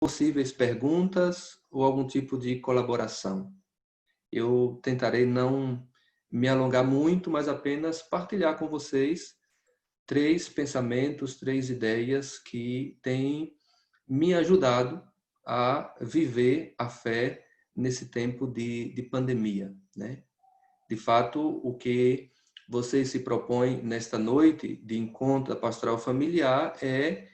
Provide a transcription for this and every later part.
possíveis perguntas ou algum tipo de colaboração. Eu tentarei não me alongar muito, mas apenas partilhar com vocês 3 pensamentos, 3 ideias que têm me ajudado a viver a fé nesse tempo de pandemia, né? De fato, o que vocês se propõem nesta noite de encontro da pastoral familiar é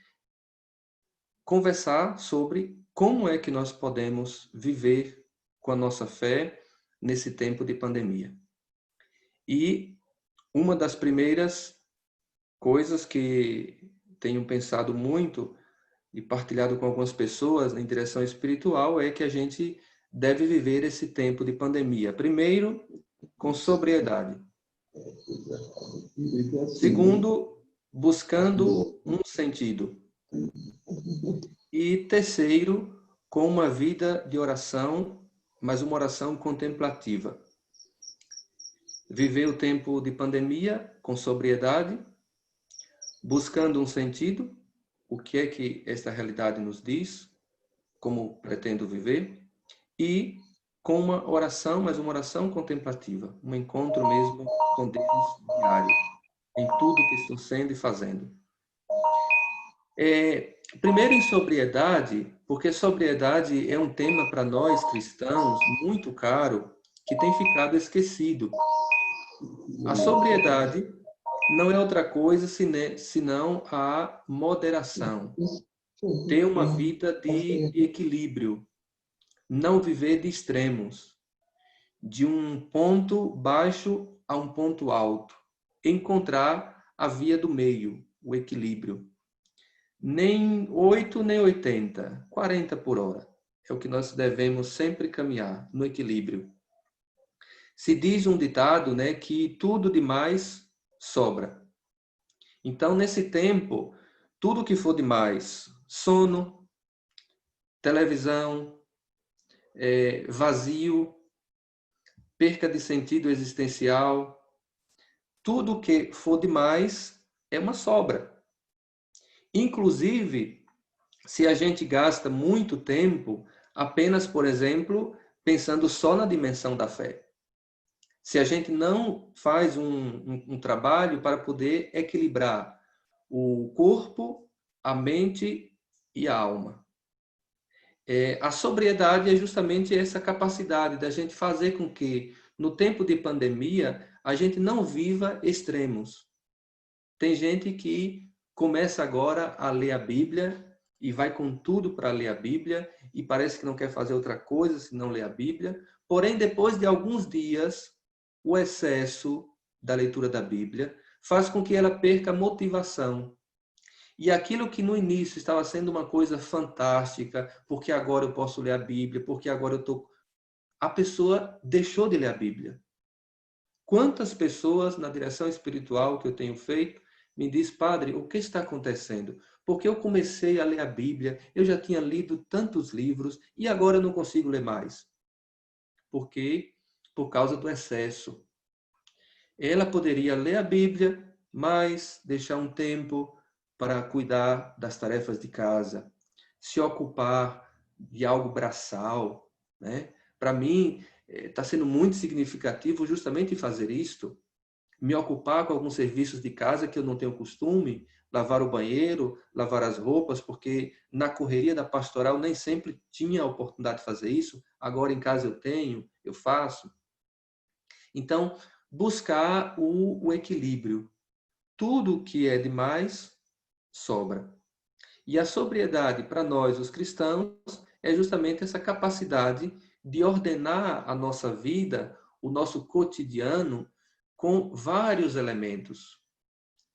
conversar sobre como é que nós podemos viver com a nossa fé nesse tempo de pandemia. E uma das primeiras coisas que tenho pensado muito e partilhado com algumas pessoas em direção espiritual é que a gente deve viver esse tempo de pandemia. Primeiro, com sobriedade. Segundo, buscando um sentido. E terceiro, com uma vida de oração, mas uma oração contemplativa. Viver o tempo de pandemia com sobriedade, buscando um sentido, o que é que esta realidade nos diz, como pretendo viver, e com uma oração, mas uma oração contemplativa, um encontro mesmo com Deus diário, em tudo que estou sendo e fazendo. Primeiro em sobriedade, porque sobriedade é um tema para nós cristãos muito caro, que tem ficado esquecido. A sobriedade não é outra coisa senão a moderação. Ter uma vida de equilíbrio, não viver de extremos, de um ponto baixo a um ponto alto. Encontrar a via do meio, o equilíbrio. Nem 8, nem 80, 40 por hora. É o que nós devemos sempre caminhar, no equilíbrio. Se diz um ditado, né, que tudo demais sobra. Então, nesse tempo, tudo que for demais, sono, televisão, vazio, perca de sentido existencial, tudo que for demais é uma sobra. Inclusive, se a gente gasta muito tempo apenas, por exemplo, pensando só na dimensão da fé. Se a gente não faz um trabalho para poder equilibrar o corpo, a mente e a alma. A sobriedade é justamente essa capacidade da gente fazer com que, no tempo de pandemia, a gente não viva extremos. Tem gente que começa agora a ler a Bíblia e vai com tudo para ler a Bíblia e parece que não quer fazer outra coisa senão ler a Bíblia. Porém, depois de alguns dias, o excesso da leitura da Bíblia faz com que ela perca a motivação. E aquilo que no início estava sendo uma coisa fantástica, porque agora eu posso ler a Bíblia, porque agora eu estou... A pessoa deixou de ler a Bíblia. Quantas pessoas na direção espiritual que eu tenho feito me diz, padre, o que está acontecendo? Porque eu comecei a ler a Bíblia, eu já tinha lido tantos livros e agora eu não consigo ler mais. Por quê? Por causa do excesso. Ela poderia ler a Bíblia, mas deixar um tempo para cuidar das tarefas de casa, se ocupar de algo braçal, né? Para mim, está sendo muito significativo justamente fazer isto, me ocupar com alguns serviços de casa que eu não tenho costume, lavar o banheiro, lavar as roupas, porque na correria da pastoral nem sempre tinha a oportunidade de fazer isso, agora em casa eu tenho, eu faço. Então, buscar o equilíbrio. Tudo que é demais, sobra. E a sobriedade, para nós, os cristãos, é justamente essa capacidade de ordenar a nossa vida, o nosso cotidiano, com vários elementos,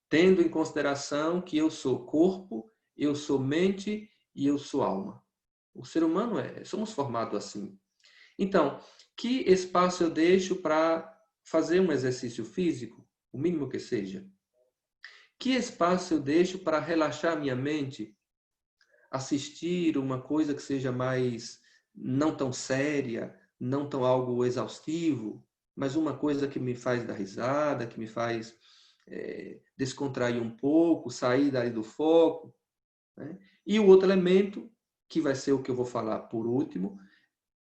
tendo em consideração que eu sou corpo, eu sou mente e eu sou alma. O ser humano somos formados assim. Então, que espaço eu deixo para fazer um exercício físico, o mínimo que seja? Que espaço eu deixo para relaxar minha mente? Assistir uma coisa que seja mais não tão séria, não tão algo exaustivo, mas uma coisa que me faz dar risada, que me faz descontrair um pouco, sair dali do foco. Né? E o outro elemento, que vai ser o que eu vou falar por último,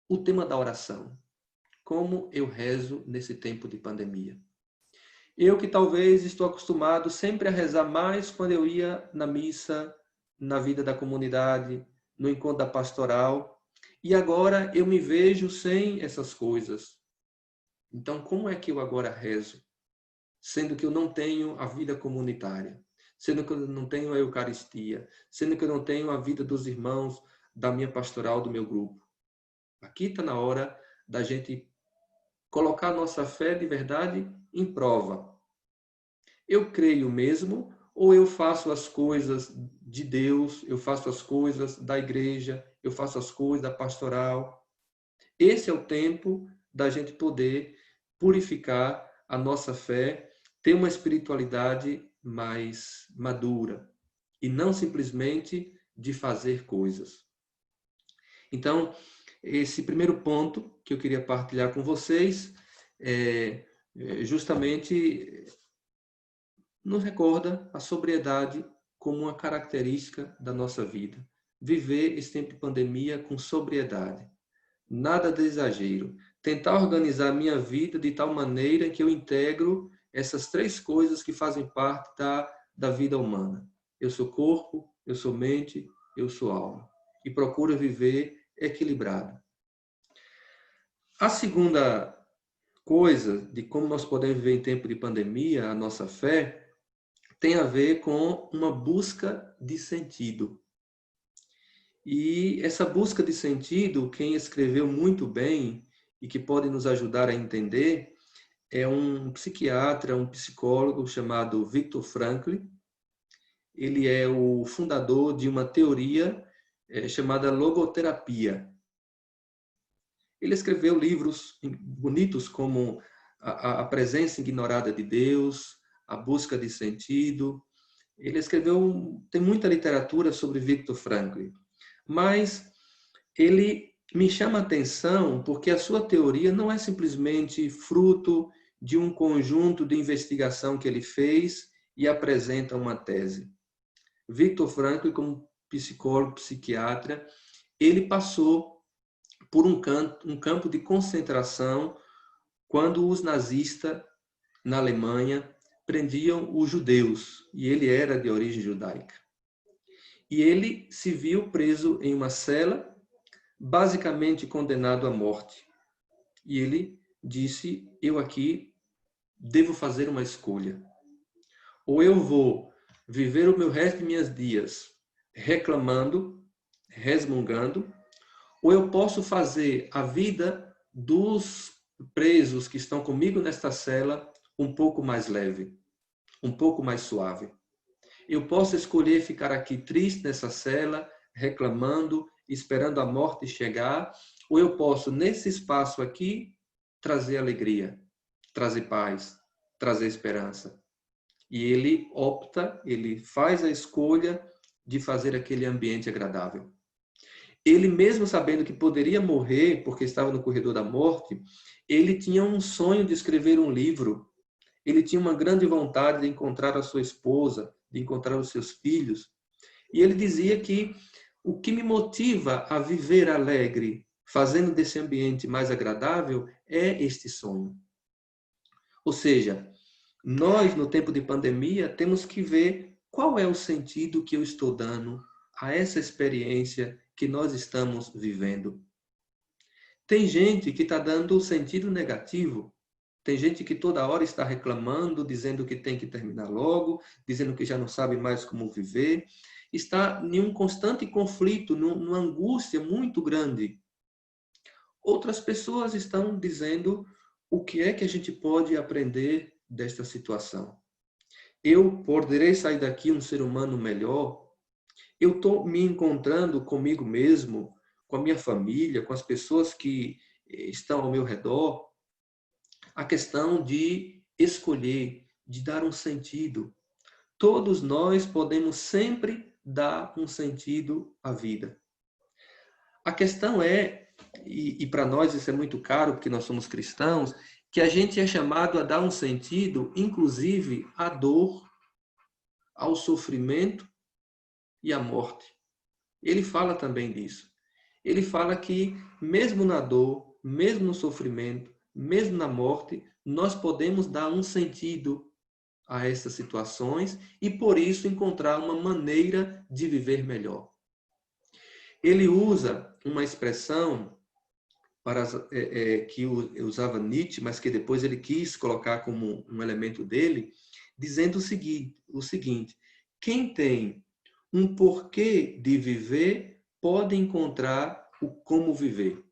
o tema da oração. Como eu rezo nesse tempo de pandemia. Eu que talvez estou acostumado sempre a rezar mais quando eu ia na missa, na vida da comunidade, no encontro da pastoral, e agora eu me vejo sem essas coisas. Então, como é que eu agora rezo? Sendo que eu não tenho a vida comunitária, sendo que eu não tenho a Eucaristia, sendo que eu não tenho a vida dos irmãos da minha pastoral, do meu grupo. Aqui está na hora da gente colocar a nossa fé de verdade em prova. Eu creio mesmo ou eu faço as coisas de Deus, eu faço as coisas da igreja, eu faço as coisas da pastoral? Esse é o tempo da gente poder purificar a nossa fé, ter uma espiritualidade mais madura e não simplesmente de fazer coisas. Então, esse primeiro ponto que eu queria partilhar com vocês é justamente nos recorda a sobriedade como uma característica da nossa vida. Viver esse tempo de pandemia com sobriedade. Nada de exagero. Tentar organizar a minha vida de tal maneira que eu integro essas três coisas que fazem parte da vida humana. Eu sou corpo, eu sou mente, eu sou alma. E procuro viver equilibrado. A segunda coisa de como nós podemos viver em tempo de pandemia, a nossa fé, tem a ver com uma busca de sentido. E essa busca de sentido, quem escreveu muito bem e que pode nos ajudar a entender, é um psiquiatra, um psicólogo chamado Viktor Frankl. Ele é o fundador de uma teoria chamada logoterapia. Ele escreveu livros bonitos como A Presença Ignorada de Deus, A Busca de Sentido. Ele escreveu, tem muita literatura sobre Viktor Frankl, mas ele me chama a atenção porque a sua teoria não é simplesmente fruto de um conjunto de investigação que ele fez e apresenta uma tese. Viktor Frankl, como psicólogo, psiquiatra, ele passou por um campo de concentração quando os nazistas, na Alemanha, prendiam os judeus, e ele era de origem judaica. E ele se viu preso em uma cela, basicamente condenado à morte. E ele disse, eu aqui devo fazer uma escolha. Ou eu vou viver o meu resto de meus dias reclamando, resmungando, ou eu posso fazer a vida dos presos que estão comigo nesta cela um pouco mais leve, um pouco mais suave. Eu posso escolher ficar aqui triste nessa cela, reclamando, esperando a morte chegar, ou eu posso, nesse espaço aqui, trazer alegria, trazer paz, trazer esperança. E ele opta, ele faz a escolha de fazer aquele ambiente agradável. Ele mesmo sabendo que poderia morrer, porque estava no corredor da morte, ele tinha um sonho de escrever um livro. Ele tinha uma grande vontade de encontrar a sua esposa, de encontrar os seus filhos. E ele dizia que o que me motiva a viver alegre, fazendo desse ambiente mais agradável, é este sonho. Ou seja, nós, no tempo de pandemia, temos que ver qual é o sentido que eu estou dando a essa experiência que nós estamos vivendo. Tem gente que está dando sentido negativo. Tem gente que toda hora está reclamando, dizendo que tem que terminar logo, dizendo que já não sabe mais como viver. Está em um constante conflito, numa angústia muito grande. Outras pessoas estão dizendo o que é que a gente pode aprender desta situação. Eu poderei sair daqui um ser humano melhor? Eu estou me encontrando comigo mesmo, com a minha família, com as pessoas que estão ao meu redor? A questão de escolher, de dar um sentido. Todos nós podemos sempre dar um sentido à vida. A questão é, e para nós isso é muito caro, porque nós somos cristãos, que a gente é chamado a dar um sentido, inclusive, à dor, ao sofrimento e à morte. ele fala também disso. Ele fala que mesmo na dor, mesmo no sofrimento, mesmo na morte, nós podemos dar um sentido a essas situações e, por isso, encontrar uma maneira de viver melhor. Ele usa uma expressão que usava Nietzsche, mas que depois ele quis colocar como um elemento dele, dizendo o seguinte: quem tem um porquê de viver pode encontrar o como viver.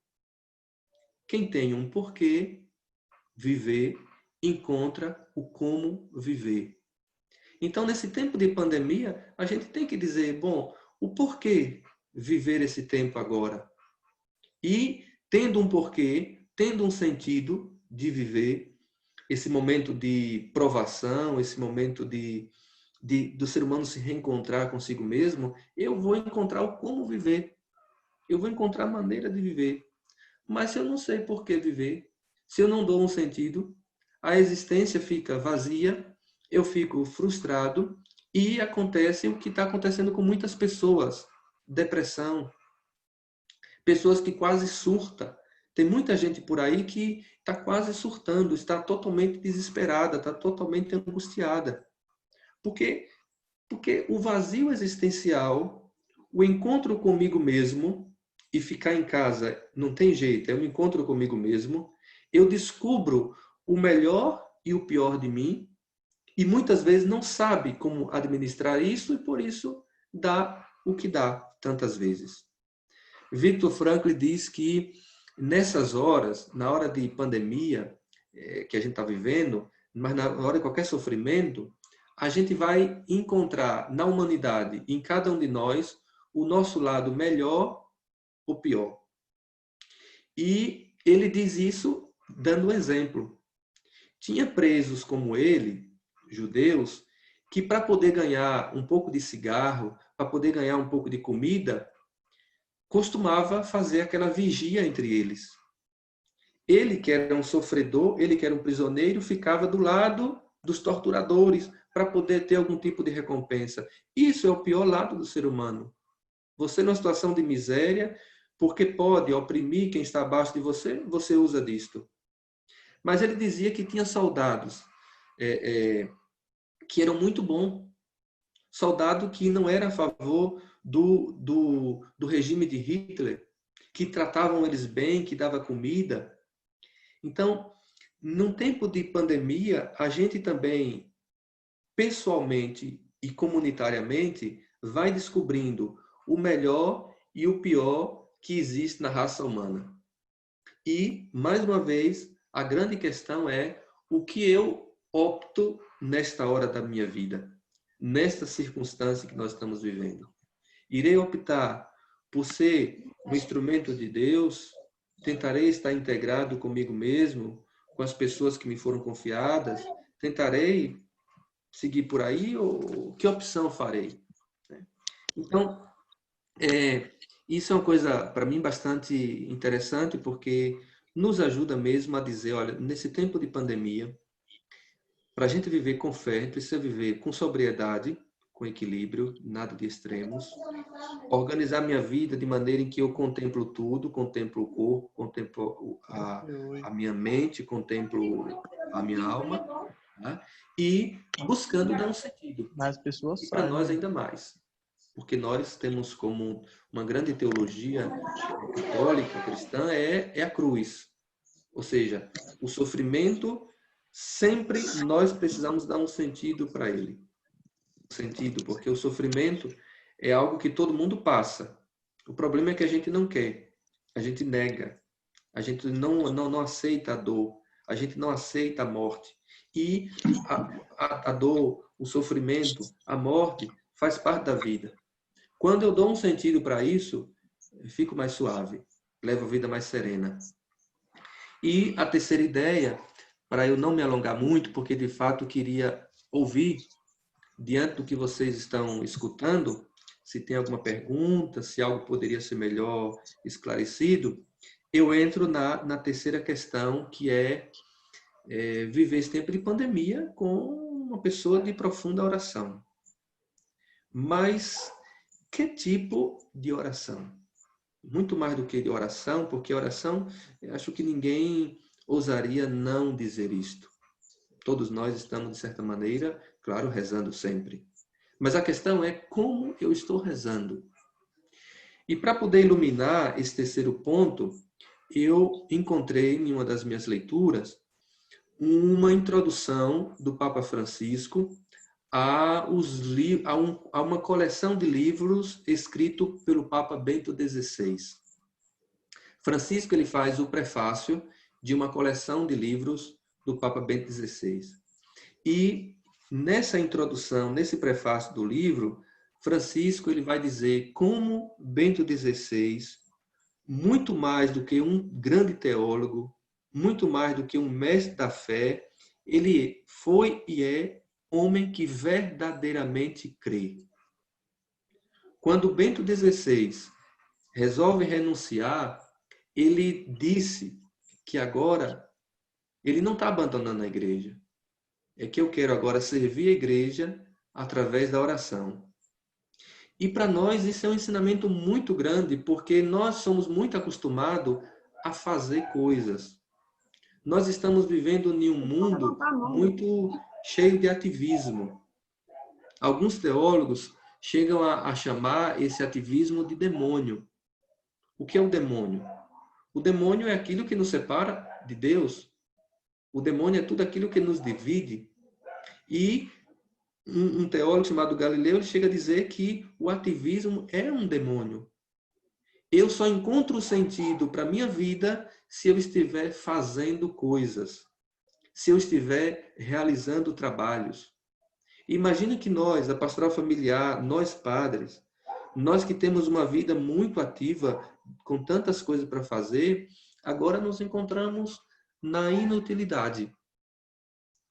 Quem tem um porquê viver encontra o como viver. Então, nesse tempo de pandemia, a gente tem que dizer, bom, o porquê viver esse tempo agora? E, tendo um porquê, tendo um sentido de viver esse momento de provação, esse momento do ser humano se reencontrar consigo mesmo, eu vou encontrar o como viver. Eu vou encontrar a maneira de viver. Mas se eu não sei por que viver, se eu não dou um sentido, a existência fica vazia, eu fico frustrado e acontece o que está acontecendo com muitas pessoas. Depressão, pessoas que quase surtam. Tem muita gente por aí que está quase surtando, está totalmente desesperada, está totalmente angustiada. Porque o vazio existencial, o encontro comigo mesmo, e ficar em casa não tem jeito, é um encontro comigo mesmo, eu descubro o melhor e o pior de mim, e muitas vezes não sabe como administrar isso, e por isso dá o que dá tantas vezes. Viktor Frankl diz que nessas horas, na hora de pandemia que a gente está vivendo, mas na hora de qualquer sofrimento, a gente vai encontrar na humanidade, em cada um de nós, o nosso lado melhor ou pior. E ele diz isso dando um exemplo. Tinha presos como ele, judeus, que para poder ganhar um pouco de cigarro, para poder ganhar um pouco de comida, costumava fazer aquela vigia entre eles. Ele, que era um sofredor, ele que era um prisioneiro, ficava do lado dos torturadores para poder ter algum tipo de recompensa. Isso é o pior lado do ser humano. Você, numa situação de miséria, porque pode oprimir quem está abaixo de você, você usa disto. Mas ele dizia que tinha soldados que eram muito bons. Soldado que não era a favor do regime de Hitler, que tratavam eles bem, que dava comida. Então, num tempo de pandemia, a gente também, pessoalmente e comunitariamente, vai descobrindo o melhor e o pior que existe na raça humana. E, mais uma vez, a grande questão é o que eu opto nesta hora da minha vida, nesta circunstância que nós estamos vivendo. Irei optar por ser um instrumento de Deus, tentarei estar integrado comigo mesmo, com as pessoas que me foram confiadas, tentarei seguir por aí ou que opção farei? Então, isso é uma coisa, para mim, bastante interessante, porque nos ajuda mesmo a dizer, olha, nesse tempo de pandemia, para a gente viver com fé, a gente precisa viver com sobriedade, com equilíbrio, nada de extremos, organizar minha vida de maneira em que eu contemplo tudo, contemplo o corpo, contemplo a minha mente, contemplo a minha alma, tá? E buscando dar um sentido. Mas as pessoas E para nós sabem. ainda mais, porque nós temos como uma grande teologia católica, cristã, é a cruz. Ou seja, o sofrimento, sempre nós precisamos dar um sentido para ele. Sentido, porque o sofrimento é algo que todo mundo passa. O problema é que a gente não quer, a gente nega, a gente não aceita a dor, a gente não aceita a morte. E a dor, o sofrimento, a morte faz parte da vida. Quando eu dou um sentido para isso, eu fico mais suave, levo a vida mais serena. E a terceira ideia, para eu não me alongar muito, porque de fato queria ouvir, diante do que vocês estão escutando, se tem alguma pergunta, se algo poderia ser melhor esclarecido, eu entro na terceira questão, que é viver esse tempo de pandemia com uma pessoa de profunda oração. Mas Que tipo de oração? Muito mais do que de oração, porque oração, eu acho que ninguém ousaria não dizer isto. Todos nós estamos, de certa maneira, claro, rezando sempre. Mas a questão é como eu estou rezando. E para poder iluminar esse terceiro ponto, eu encontrei em uma das minhas leituras uma introdução do Papa Francisco a uma coleção de livros escrito pelo Papa Bento XVI. Francisco ele faz o prefácio de uma coleção de livros do Papa Bento XVI. E nessa introdução, nesse prefácio do livro, Francisco ele vai dizer como Bento XVI, muito mais do que um grande teólogo, muito mais do que um mestre da fé, ele foi e é homem que verdadeiramente crê. Quando Bento XVI resolve renunciar, ele disse que agora ele não está abandonando a igreja. É que eu quero agora servir a igreja através da oração. E para nós isso é um ensinamento muito grande, porque nós somos muito acostumados a fazer coisas. Nós estamos vivendo em um mundo muito cheio de ativismo. Alguns teólogos chegam a chamar esse ativismo de demônio. O que é o demônio? O demônio é aquilo que nos separa de Deus. O demônio é tudo aquilo que nos divide. E um teólogo chamado Galileu ele chega a dizer que o ativismo é um demônio. Eu só encontro sentido para a minha vida se eu estiver fazendo coisas, se eu estiver realizando trabalhos. Imagine que nós, a pastoral familiar, nós padres, nós que temos uma vida muito ativa, com tantas coisas para fazer, agora nos encontramos na inutilidade,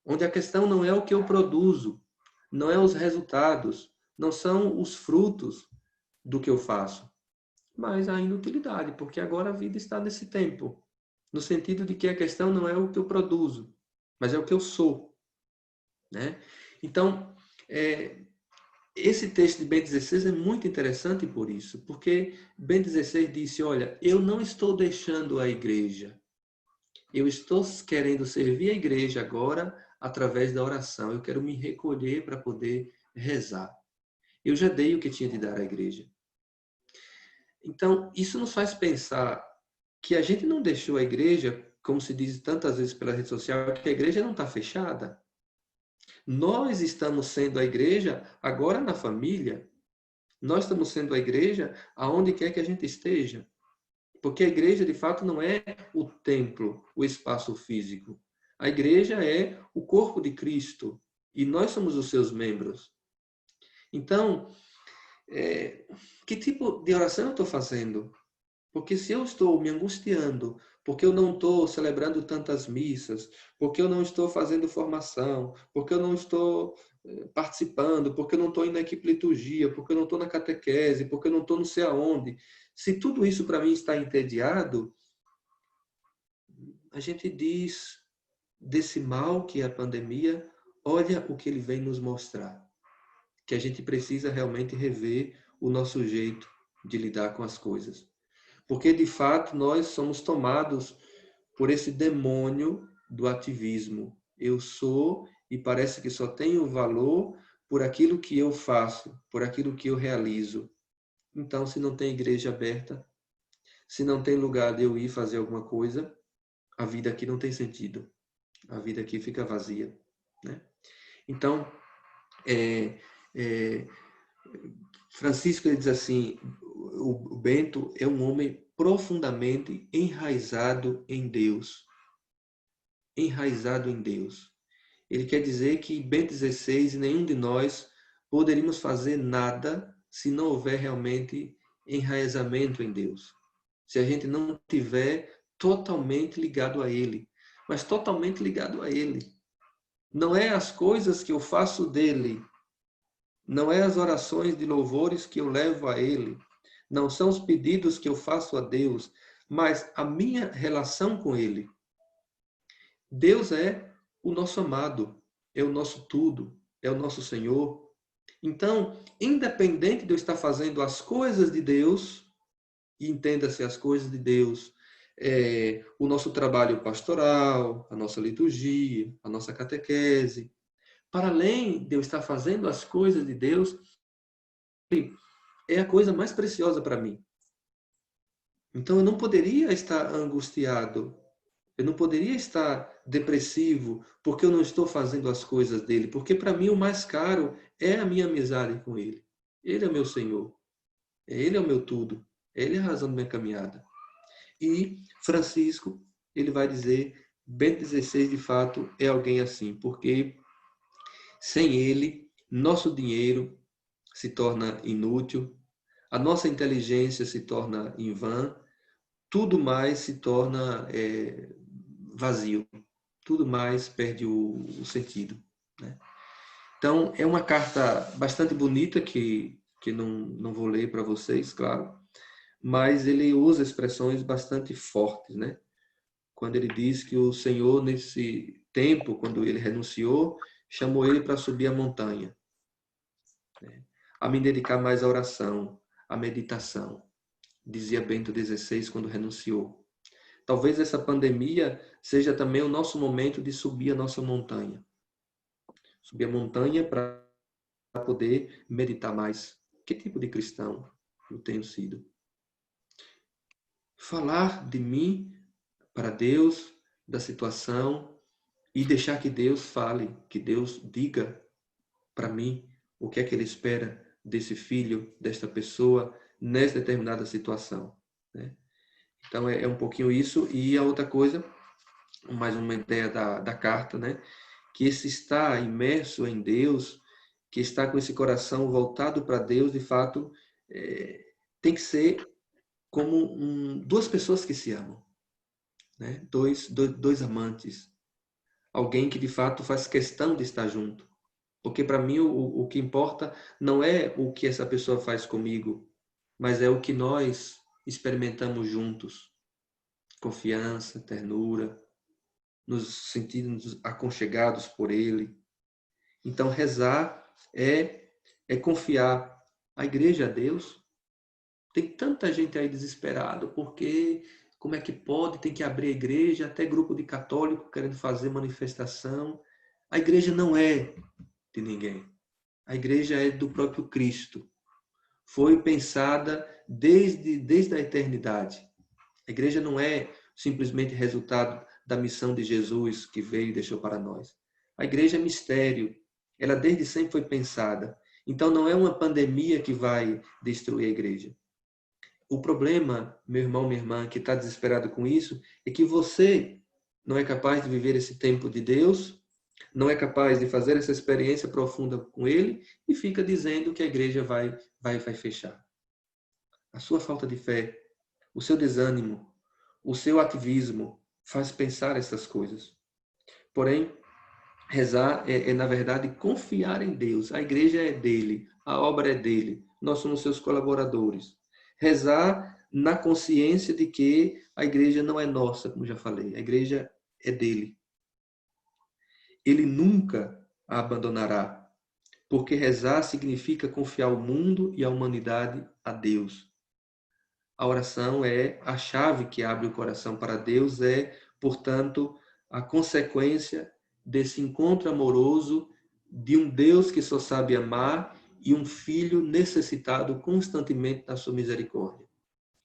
onde a questão não é o que eu produzo, não é os resultados, não são os frutos do que eu faço, mas a inutilidade, porque agora a vida está nesse tempo, no sentido de que a questão não é o que eu produzo, mas é o que eu sou, né? Então, esse texto de Bento XVI é muito interessante por isso, porque Bento XVI disse, olha, eu não estou deixando a igreja, eu estou querendo servir a igreja agora através da oração, eu quero me recolher para poder rezar. Eu já dei o que tinha de dar à igreja. Então, isso nos faz pensar que a gente não deixou a igreja, como se diz tantas vezes pela rede social, que a igreja não está fechada. Nós estamos sendo a igreja agora na família. Nós estamos sendo a igreja aonde quer que a gente esteja. Porque a igreja, de fato, não é o templo, o espaço físico. A igreja é o corpo de Cristo. E nós somos os seus membros. Então, que tipo de oração eu estou fazendo? Porque se eu estou me angustiando, porque eu não estou celebrando tantas missas, porque eu não estou fazendo formação, porque eu não estou participando, porque eu não estou indo na equipe liturgia, porque eu não estou na catequese, porque eu não estou não sei aonde. Se tudo isso para mim está entediado, a gente diz desse mal que é a pandemia, olha o que ele vem nos mostrar. Que a gente precisa realmente rever o nosso jeito de lidar com as coisas. Porque, de fato, nós somos tomados por esse demônio do ativismo. Eu sou e parece que só tenho valor por aquilo que eu faço, por aquilo que eu realizo. Então, se não tem igreja aberta, se não tem lugar de eu ir fazer alguma coisa, a vida aqui não tem sentido. A vida aqui fica vazia, né? Então, Francisco ele diz assim, o Bento é um homem profundamente enraizado em Deus. Enraizado em Deus. Ele quer dizer que Bento XVI e nenhum de nós poderíamos fazer nada se não houver realmente enraizamento em Deus. Se a gente não tiver totalmente ligado a Ele. Mas totalmente ligado a Ele. Não é as coisas que eu faço dele. Não é as orações de louvores que eu levo a Ele. Não são os pedidos que eu faço a Deus. Mas a minha relação com Ele. Deus é o nosso amado, é o nosso tudo, é o nosso Senhor. Então, independente de eu estar fazendo as coisas de Deus, e entenda-se as coisas de Deus, o nosso trabalho pastoral, a nossa liturgia, a nossa catequese, para além de eu estar fazendo as coisas de Deus, é a coisa mais preciosa para mim. Então eu não poderia estar angustiado, eu não poderia estar depressivo porque eu não estou fazendo as coisas dele, porque para mim o mais caro é a minha amizade com ele. Ele é meu Senhor, ele é o meu tudo, ele é a razão da minha caminhada. E Francisco, ele vai dizer, Bento XVI de fato é alguém assim, porque sem ele, nosso dinheiro se torna inútil, a nossa inteligência se torna em vão, tudo mais se torna vazio, tudo mais perde o sentido. Né? Então, é uma carta bastante bonita que não vou ler para vocês, claro, mas ele usa expressões bastante fortes, né? Quando ele diz que o Senhor, nesse tempo, quando ele renunciou, chamou ele para subir a montanha, né? A me dedicar mais à oração, à meditação, dizia Bento XVI quando renunciou. Talvez essa pandemia seja também o nosso momento de subir a nossa montanha. Subir a montanha para poder meditar mais. Que tipo de cristão eu tenho sido? Falar de mim para Deus, da situação, e deixar que Deus fale, que Deus diga para mim o que é que Ele espera desse filho, desta pessoa, nessa determinada situação. Né? Então é um pouquinho isso. E a outra coisa, mais uma ideia da carta, né? Que esse estar imerso em Deus, que está com esse coração voltado para Deus, de fato, tem que ser como duas pessoas que se amam, né? Dois amantes, alguém que de fato faz questão de estar junto. Porque para mim o que importa não é o que essa pessoa faz comigo, mas é o que nós experimentamos juntos. Confiança, ternura, nos sentirmos aconchegados por Ele. Então, rezar é confiar. A igreja a Deus. Tem tanta gente aí desesperado, porque como é que pode? Tem que abrir a igreja, até grupo de católico querendo fazer manifestação. A igreja não é de ninguém. A igreja é do próprio Cristo. Foi pensada desde a eternidade. A igreja não é simplesmente resultado da missão de Jesus que veio e deixou para nós. A igreja é mistério. Ela desde sempre foi pensada. Então não é uma pandemia que vai destruir a igreja. O problema, meu irmão, minha irmã, que está desesperado com isso, é que você não é capaz de viver esse tempo de Deus, não é capaz de fazer essa experiência profunda com Ele e fica dizendo que a igreja vai fechar. A sua falta de fé, o seu desânimo, o seu ativismo faz pensar essas coisas. Porém, rezar na verdade, confiar em Deus. A igreja é dele, a obra é dele, nós somos seus colaboradores. Rezar na consciência de que a igreja não é nossa, como já falei, a igreja é dele. Ele nunca a abandonará, porque rezar significa confiar o mundo e a humanidade a Deus. A oração é a chave que abre o coração para Deus, portanto, a consequência desse encontro amoroso de um Deus que só sabe amar e um filho necessitado constantemente da sua misericórdia.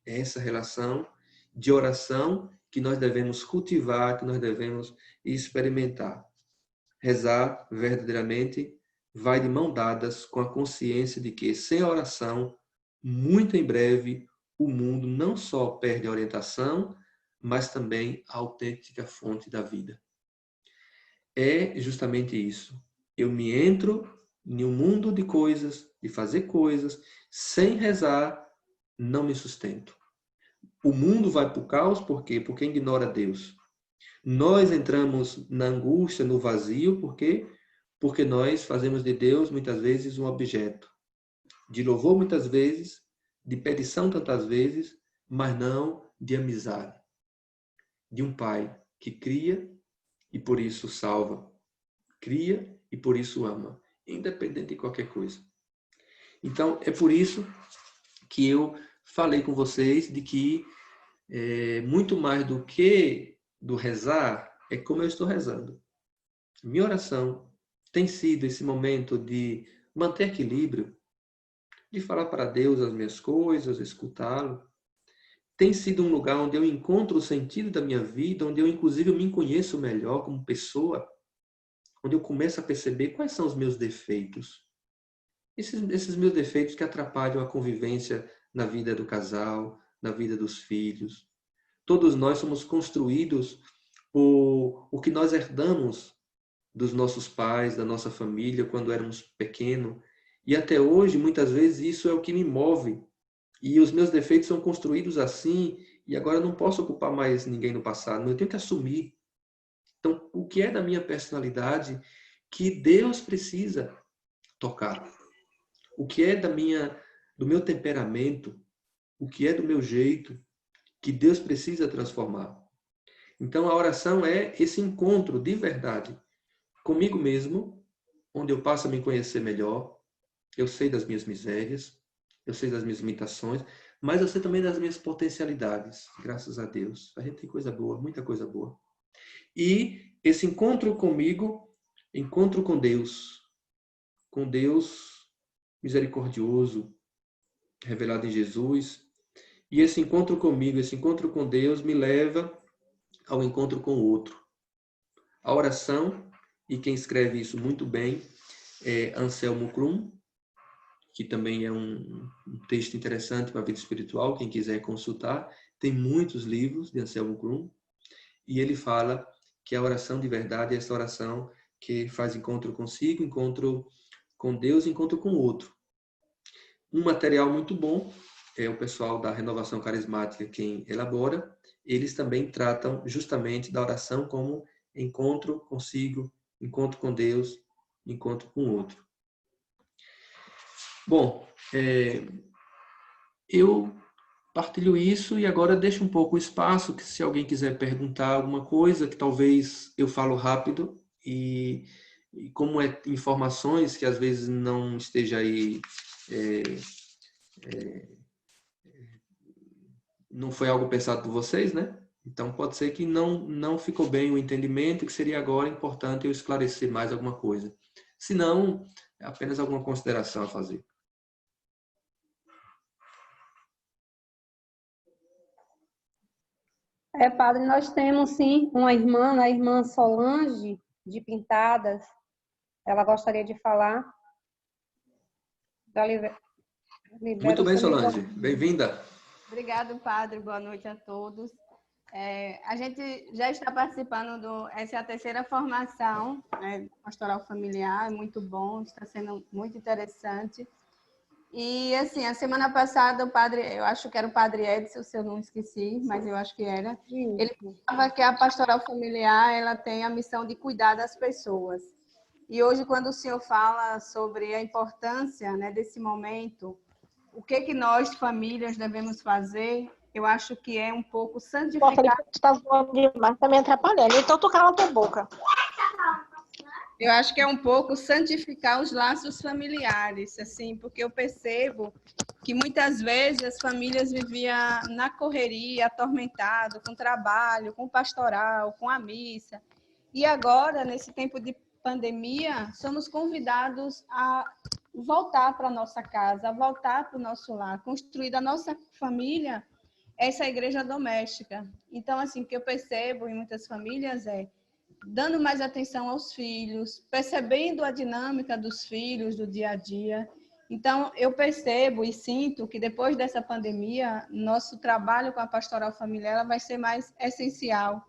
É essa relação de oração que nós devemos cultivar, que nós devemos experimentar. Rezar verdadeiramente vai de mão dadas com a consciência de que, sem a oração, muito em breve, o mundo não só perde a orientação, mas também a autêntica fonte da vida. É justamente isso. Eu me entro em um mundo de coisas, de fazer coisas, sem rezar, não me sustento. O mundo vai para o caos, por quê? Porque ignora Deus. Nós entramos na angústia, no vazio, por quê? Porque nós fazemos de Deus, muitas vezes, um objeto. De louvor, muitas vezes, de petição, tantas vezes, mas não de amizade. De um pai que cria e por isso salva. Cria e por isso ama, independente de qualquer coisa. Então, é por isso que eu falei com vocês de que muito mais do que do rezar, é como eu estou rezando. Minha oração tem sido esse momento de manter equilíbrio, de falar para Deus as minhas coisas, escutá-lo. Tem sido um lugar onde eu encontro o sentido da minha vida, onde eu, inclusive, me conheço melhor como pessoa, onde eu começo a perceber quais são os meus defeitos. Esses meus defeitos que atrapalham a convivência na vida do casal, na vida dos filhos. Todos nós somos construídos por o que nós herdamos dos nossos pais, da nossa família, quando éramos pequenos. E até hoje, muitas vezes, isso é o que me move. E os meus defeitos são construídos assim, e agora eu não posso ocupar mais ninguém no passado, eu tenho que assumir. Então, o que é da minha personalidade que Deus precisa tocar? O que é do meu temperamento? O que é do meu jeito que Deus precisa transformar? Então, a oração é esse encontro de verdade comigo mesmo, onde eu passo a me conhecer melhor. Eu sei das minhas misérias, eu sei das minhas limitações, mas eu sei também das minhas potencialidades, graças a Deus. A gente tem coisa boa, muita coisa boa. E esse encontro comigo, encontro com Deus misericordioso, revelado em Jesus. E esse encontro comigo, esse encontro com Deus me leva ao encontro com o outro. A oração, e quem escreve isso muito bem é Anselmo Krum, que também é um texto interessante para a vida espiritual, quem quiser consultar. Tem muitos livros de Anselmo Krum, e ele fala que a oração de verdade é essa oração que faz encontro consigo, encontro com Deus, encontro com o outro. Um material muito bom é o pessoal da Renovação Carismática quem elabora. Eles também tratam justamente da oração como encontro consigo, encontro com Deus, encontro com o outro. Bom, eu partilho isso e agora deixo um pouco o espaço que se alguém quiser perguntar alguma coisa, que talvez eu falo rápido e como é informações que às vezes não esteja aí, não foi algo pensado por vocês, né? Então pode ser que não ficou bem o entendimento, que seria agora importante eu esclarecer mais alguma coisa. Se não, é apenas alguma consideração a fazer. Padre, nós temos sim uma irmã, a irmã Solange, de Pintadas. Ela gostaria de falar. Muito bem, Solange. Bem-vinda. Obrigado, Padre. Boa noite a todos. A gente já está participando essa é a terceira formação, né, pastoral familiar, é muito bom, está sendo muito interessante. E, assim, a semana passada, eu acho que era o Padre Edson, se eu não esqueci, mas eu acho que era, ele falava que a pastoral familiar, ela tem a missão de cuidar das pessoas. E hoje, quando o senhor fala sobre a importância, né, desse momento, o que nós, famílias, devemos fazer, eu acho que é um pouco santificar... Tu está falando demais, está me atrapalhando. Então, tu cala a tua boca. Eu acho que é um pouco santificar os laços familiares, assim, porque eu percebo que muitas vezes as famílias viviam na correria, atormentado, com trabalho, com pastoral, com a missa. E agora, nesse tempo de pandemia, somos convidados a voltar para a nossa casa, a voltar para o nosso lar, construir da nossa família essa igreja doméstica. Então, assim, o que eu percebo em muitas famílias é dando mais atenção aos filhos, percebendo a dinâmica dos filhos do dia a dia. Então, eu percebo e sinto que depois dessa pandemia, nosso trabalho com a pastoral familiar vai ser mais essencial.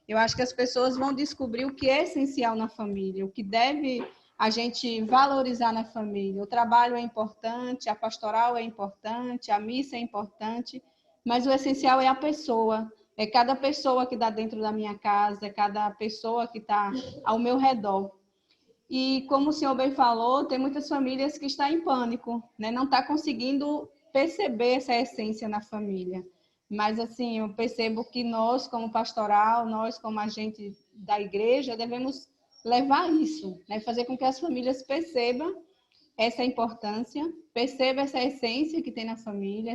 Eu acho que as pessoas vão descobrir o que é essencial na família, o que deve a gente valorizar na família. O trabalho é importante, a pastoral é importante, a missa é importante, mas o essencial é a pessoa. É cada pessoa que está dentro da minha casa, é cada pessoa que está ao meu redor. E como o senhor bem falou, tem muitas famílias que estão em pânico, né? Não está conseguindo perceber essa essência na família. Mas, assim, eu percebo que nós, como pastoral, nós, como agente da igreja, devemos levar isso, né? Fazer com que as famílias percebam essa importância, perceba essa essência que tem na família,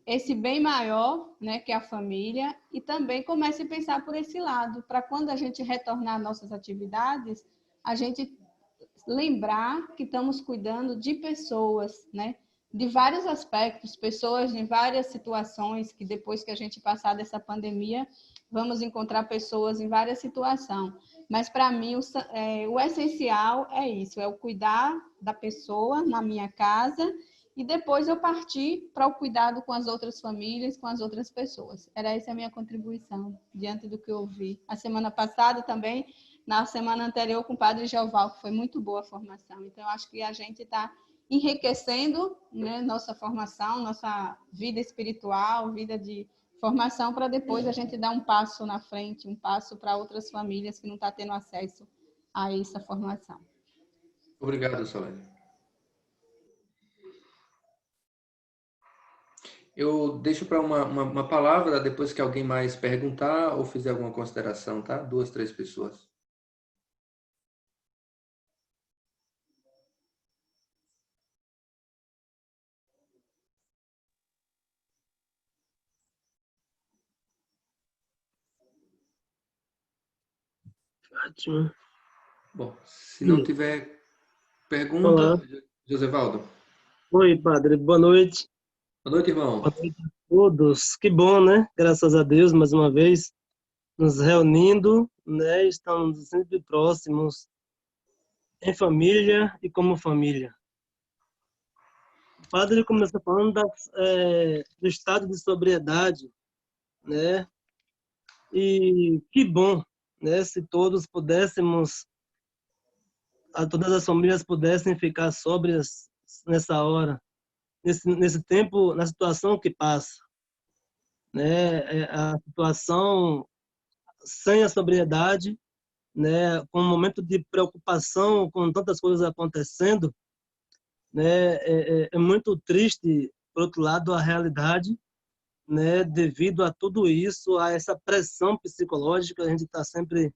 esse bem maior, né, que é a família, e também comece a pensar por esse lado, para quando a gente retornar às nossas atividades, a gente lembrar que estamos cuidando de pessoas, né, de vários aspectos, pessoas em várias situações, que depois que a gente passar dessa pandemia, vamos encontrar pessoas em várias situações. Mas, para mim, o essencial é isso, é o cuidar da pessoa na minha casa e depois eu partir para o cuidado com as outras famílias, com as outras pessoas. Era essa a minha contribuição, diante do que eu vi. A semana passada também, na semana anterior, com o Padre Joval, que foi muito boa a formação. Então, eu acho que a gente está enriquecendo, né, nossa formação, nossa vida espiritual, vida de formação, para depois a gente dar um passo na frente, um passo para outras famílias que não estão tendo acesso a essa formação. Obrigado, Solane. Eu deixo para uma palavra depois que alguém mais perguntar ou fizer alguma consideração, tá? 2, 3 pessoas. Ótimo. Bom, se não tiver Olá. pergunta, Josevaldo. Oi, padre. Boa noite. Boa noite, irmão. Boa noite a todos. Que bom, né? Graças a Deus, mais uma vez, nos reunindo, né? Estamos sempre próximos, em família e como família. O padre começou falando do estado de sobriedade, né? E que bom, né? Se todos pudéssemos, todas as famílias pudessem ficar sóbrias nessa hora, nesse tempo, na situação que passa, né? A situação sem a sobriedade, né? Com um momento de preocupação, com tantas coisas acontecendo, né? É muito triste, por outro lado, a realidade, né? Devido a tudo isso, a essa pressão psicológica, a gente está sempre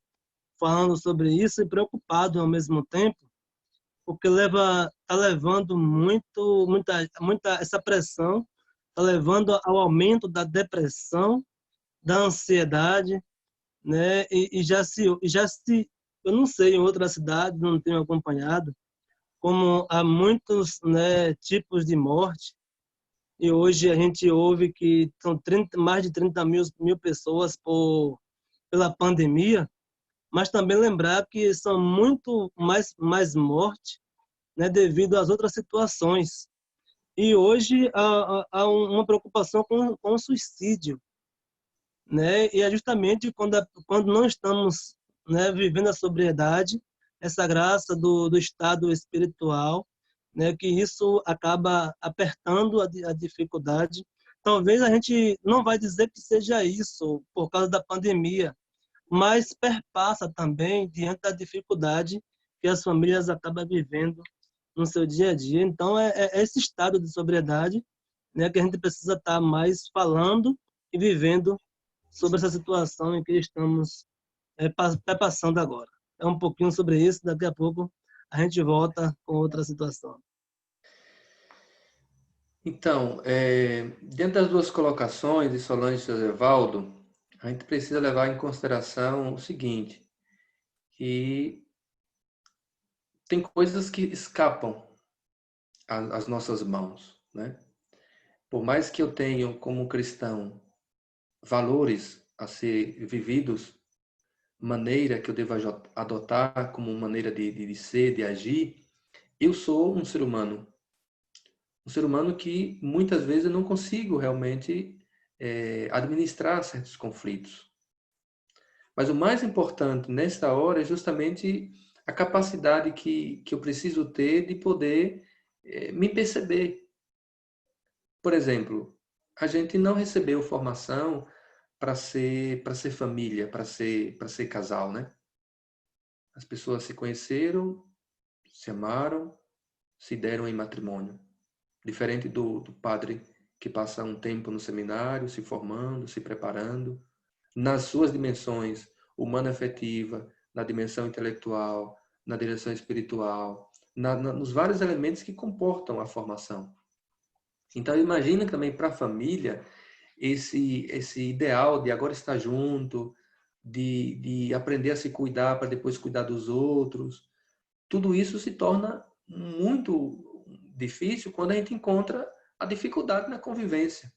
falando sobre isso e preocupado ao mesmo tempo, porque tá levando muita essa pressão, está levando ao aumento da depressão, da ansiedade, né? E eu não sei, em outras cidades, não tenho acompanhado, como há muitos, né, tipos de morte, e hoje a gente ouve que são mais de 30 mil pessoas pela pandemia, mas também lembrar que são muito mais mortes, né, devido às outras situações. E hoje há uma preocupação com o suicídio, né? E é justamente quando não estamos, né, vivendo a sobriedade, essa graça do estado espiritual, né, que isso acaba apertando a dificuldade. Talvez a gente não vai dizer que seja isso por causa da pandemia, mas perpassa também diante da dificuldade que as famílias acabam vivendo no seu dia a dia. Então, é esse estado de sobriedade, né, que a gente precisa estar mais falando e vivendo sobre essa situação em que estamos passando agora. É um pouquinho sobre isso, daqui a pouco a gente volta com outra situação. Então, dentro das duas colocações de Solange e Josevaldo, a gente precisa levar em consideração o seguinte, que tem coisas que escapam às nossas mãos, né? Por mais que eu tenha, como cristão, valores a ser vividos, maneira que eu devo adotar como maneira de ser, de agir, eu sou um ser humano. Um ser humano que muitas vezes eu não consigo realmente administrar certos conflitos. Mas o mais importante nesta hora é justamente a capacidade que eu preciso ter de poder me perceber. Por exemplo, a gente não recebeu formação para ser família, para ser casal, né? As pessoas se conheceram, se amaram, se deram em matrimônio. Diferente do padre que passa um tempo no seminário, se formando, se preparando, nas suas dimensões humana-afetiva, na dimensão intelectual, na direção espiritual, nos vários elementos que comportam a formação. Então, imagina também para a família esse ideal de agora estar junto, de aprender a se cuidar para depois cuidar dos outros. Tudo isso se torna muito difícil quando a gente encontra a dificuldade na convivência.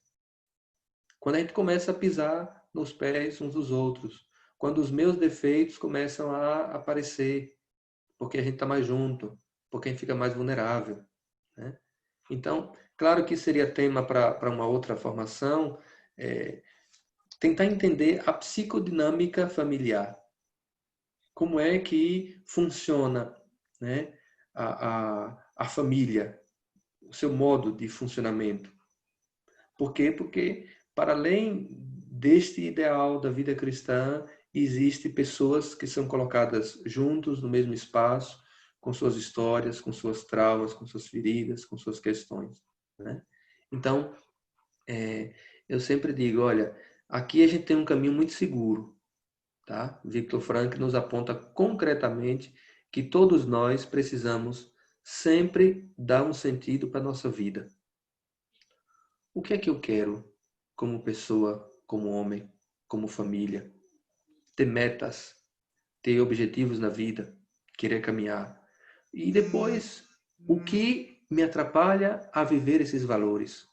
Quando a gente começa a pisar nos pés uns dos outros. Quando os meus defeitos começam a aparecer, porque a gente está mais junto, porque a gente fica mais vulnerável, né? Então, claro que seria tema para uma outra formação, tentar entender a psicodinâmica familiar. Como é que funciona, né, a família, o seu modo de funcionamento. Por quê? Porque, para além deste ideal da vida cristã, existem pessoas que são colocadas juntos no mesmo espaço, com suas histórias, com suas traumas, com suas feridas, com suas questões, né? Então, eu sempre digo, olha, aqui a gente tem um caminho muito seguro, tá? Viktor Frankl nos aponta concretamente que todos nós precisamos sempre dar um sentido para a nossa vida. O que é que eu quero como pessoa, como homem, como família? Ter metas, ter objetivos na vida, querer caminhar. E depois, o que me atrapalha a viver esses valores?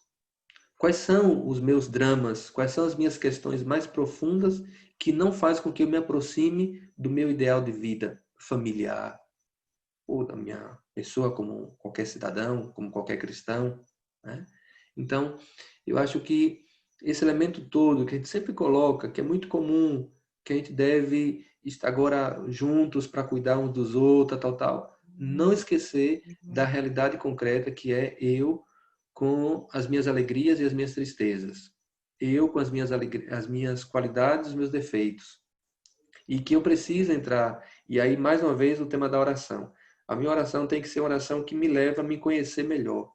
Quais são os meus dramas? Quais são as minhas questões mais profundas que não faz com que eu me aproxime do meu ideal de vida familiar ou da minha pessoa como qualquer cidadão, como qualquer cristão, né? Então, eu acho que esse elemento todo que a gente sempre coloca, que é muito comum, que a gente deve estar agora juntos para cuidar uns dos outros, tal, não esquecer da realidade concreta que é eu com as minhas alegrias e as minhas tristezas. Eu com as minhas qualidades e os meus defeitos. E que eu preciso entrar, e aí mais uma vez o tema da oração. A minha oração tem que ser uma oração que me leva a me conhecer melhor.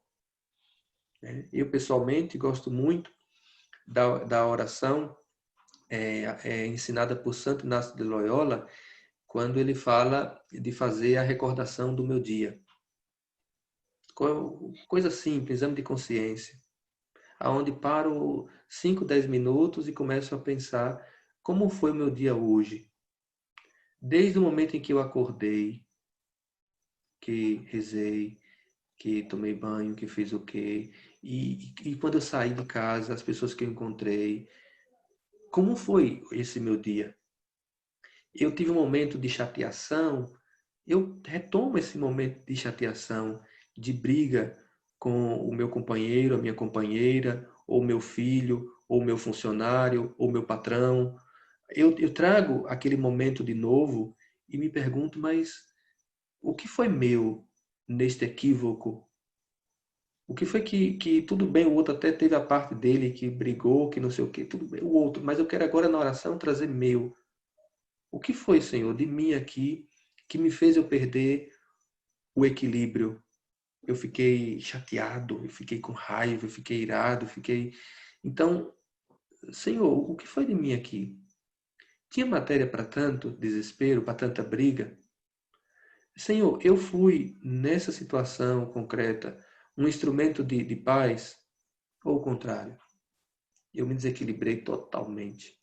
Eu pessoalmente gosto muito da oração ensinada por Santo Inácio de Loyola, quando ele fala de fazer a recordação do meu dia. Coisa simples, exame de consciência, aonde paro 5, 10 minutos e começo a pensar como foi o meu dia hoje. Desde o momento em que eu acordei, que rezei, que tomei banho, que fiz o quê, e quando eu saí de casa, as pessoas que eu encontrei, como foi esse meu dia? Eu tive um momento de chateação, eu retomo esse momento de chateação, de briga com o meu companheiro, a minha companheira, ou meu filho, ou meu funcionário, ou meu patrão. Eu trago aquele momento de novo e me pergunto, mas o que foi meu neste equívoco? O que foi que tudo bem, o outro até teve a parte dele que brigou, que não sei o quê, tudo bem, o outro, mas eu quero agora na oração trazer meu. O que foi, Senhor, de mim aqui que me fez eu perder o equilíbrio? Eu fiquei chateado, eu fiquei com raiva, eu fiquei irado, eu fiquei... Então, Senhor, o que foi de mim aqui? Tinha matéria para tanto desespero, para tanta briga? Senhor, eu fui, nessa situação concreta, um instrumento de paz, ou o contrário? Eu me desequilibrei totalmente.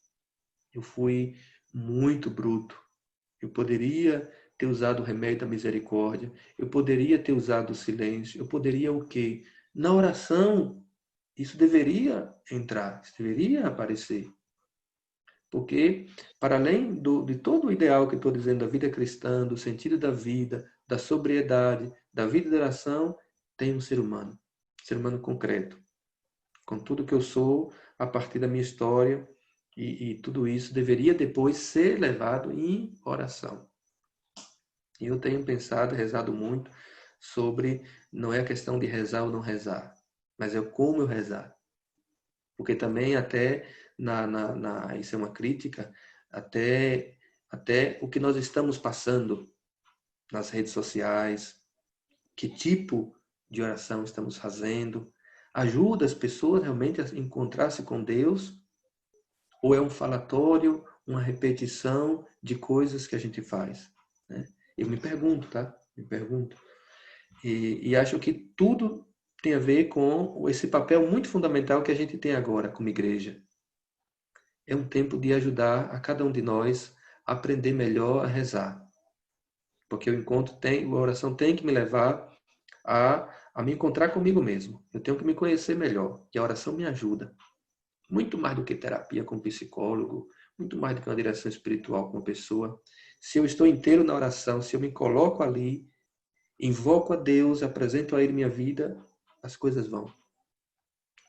Eu fui muito bruto. Eu poderia ter usado o remédio da misericórdia, eu poderia ter usado o silêncio, eu poderia o quê? Na oração, isso deveria entrar, isso deveria aparecer. Porque, para além de todo o ideal que estou dizendo da vida cristã, do sentido da vida, da sobriedade, da vida de oração, tem um ser humano concreto, com tudo que eu sou a partir da minha história, e tudo isso deveria depois ser levado em oração. E eu tenho pensado, rezado muito sobre, não é a questão de rezar ou não rezar, mas é como eu rezar. Porque também até, isso é uma crítica, até o que nós estamos passando nas redes sociais, que tipo de oração estamos fazendo, ajuda as pessoas realmente a encontrar-se com Deus, ou é um falatório, uma repetição de coisas que a gente faz, né? Eu me pergunto, tá? Me pergunto. E acho que tudo tem a ver com esse papel muito fundamental que a gente tem agora como igreja. É um tempo de ajudar a cada um de nós a aprender melhor a rezar. Porque a oração tem que me levar a me encontrar comigo mesmo. Eu tenho que me conhecer melhor. E a oração me ajuda. Muito mais do que terapia com psicólogo, muito mais do que uma direção espiritual com uma pessoa. Se eu estou inteiro na oração, se eu me coloco ali, invoco a Deus, apresento a Ele minha vida, as coisas vão.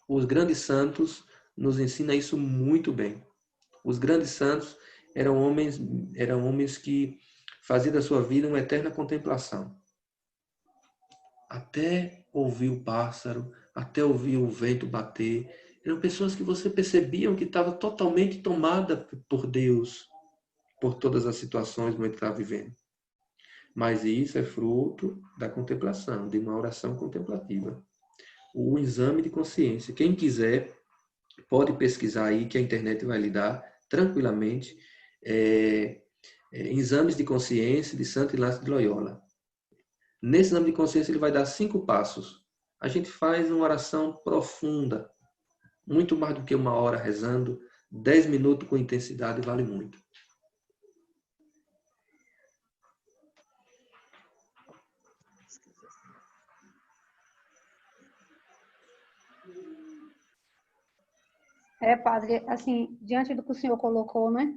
Os grandes santos nos ensinam isso muito bem. Os grandes santos eram homens que faziam da sua vida uma eterna contemplação. Até ouvir o pássaro, até ouvir o vento bater. Eram pessoas que você percebiam que estava totalmente tomada por Deus, por todas as situações que estava vivendo. Mas isso é fruto da contemplação, de uma oração contemplativa. O exame de consciência. Quem quiser pode pesquisar aí, que a internet vai lhe dar tranquilamente, exames de consciência de Santo Inácio de Loyola. Nesse exame de consciência ele vai dar 5 passos. A gente faz uma oração profunda, muito mais do que 1 hora rezando, 10 minutos com intensidade vale muito. Padre, assim, diante do que o senhor colocou, né?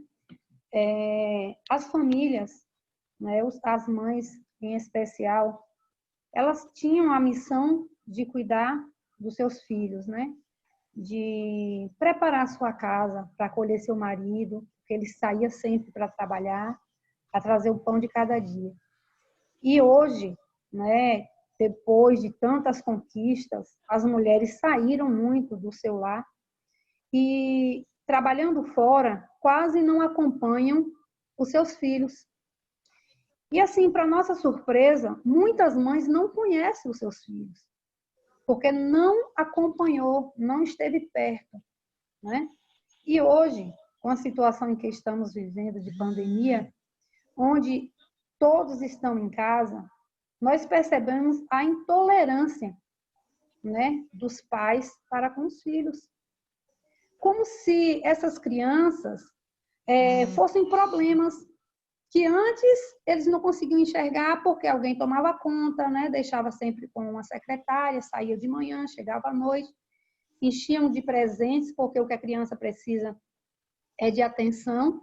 As famílias, né, as mães em especial, elas tinham a missão de cuidar dos seus filhos, né? De preparar sua casa para acolher seu marido, porque ele saía sempre para trabalhar, para trazer o pão de cada dia. E hoje, né, depois de tantas conquistas, as mulheres saíram muito do seu lar e, trabalhando fora, quase não acompanham os seus filhos. E assim, para nossa surpresa, muitas mães não conhecem os seus filhos, porque não acompanhou, não esteve perto, né? E hoje, com a situação em que estamos vivendo de pandemia, onde todos estão em casa, nós percebemos a intolerância, né, dos pais para com os filhos. Como se essas crianças fossem problemas que antes eles não conseguiam enxergar porque alguém tomava conta, né? Deixava sempre com uma secretária, saía de manhã, chegava à noite, enchiam de presentes, porque o que a criança precisa é de atenção,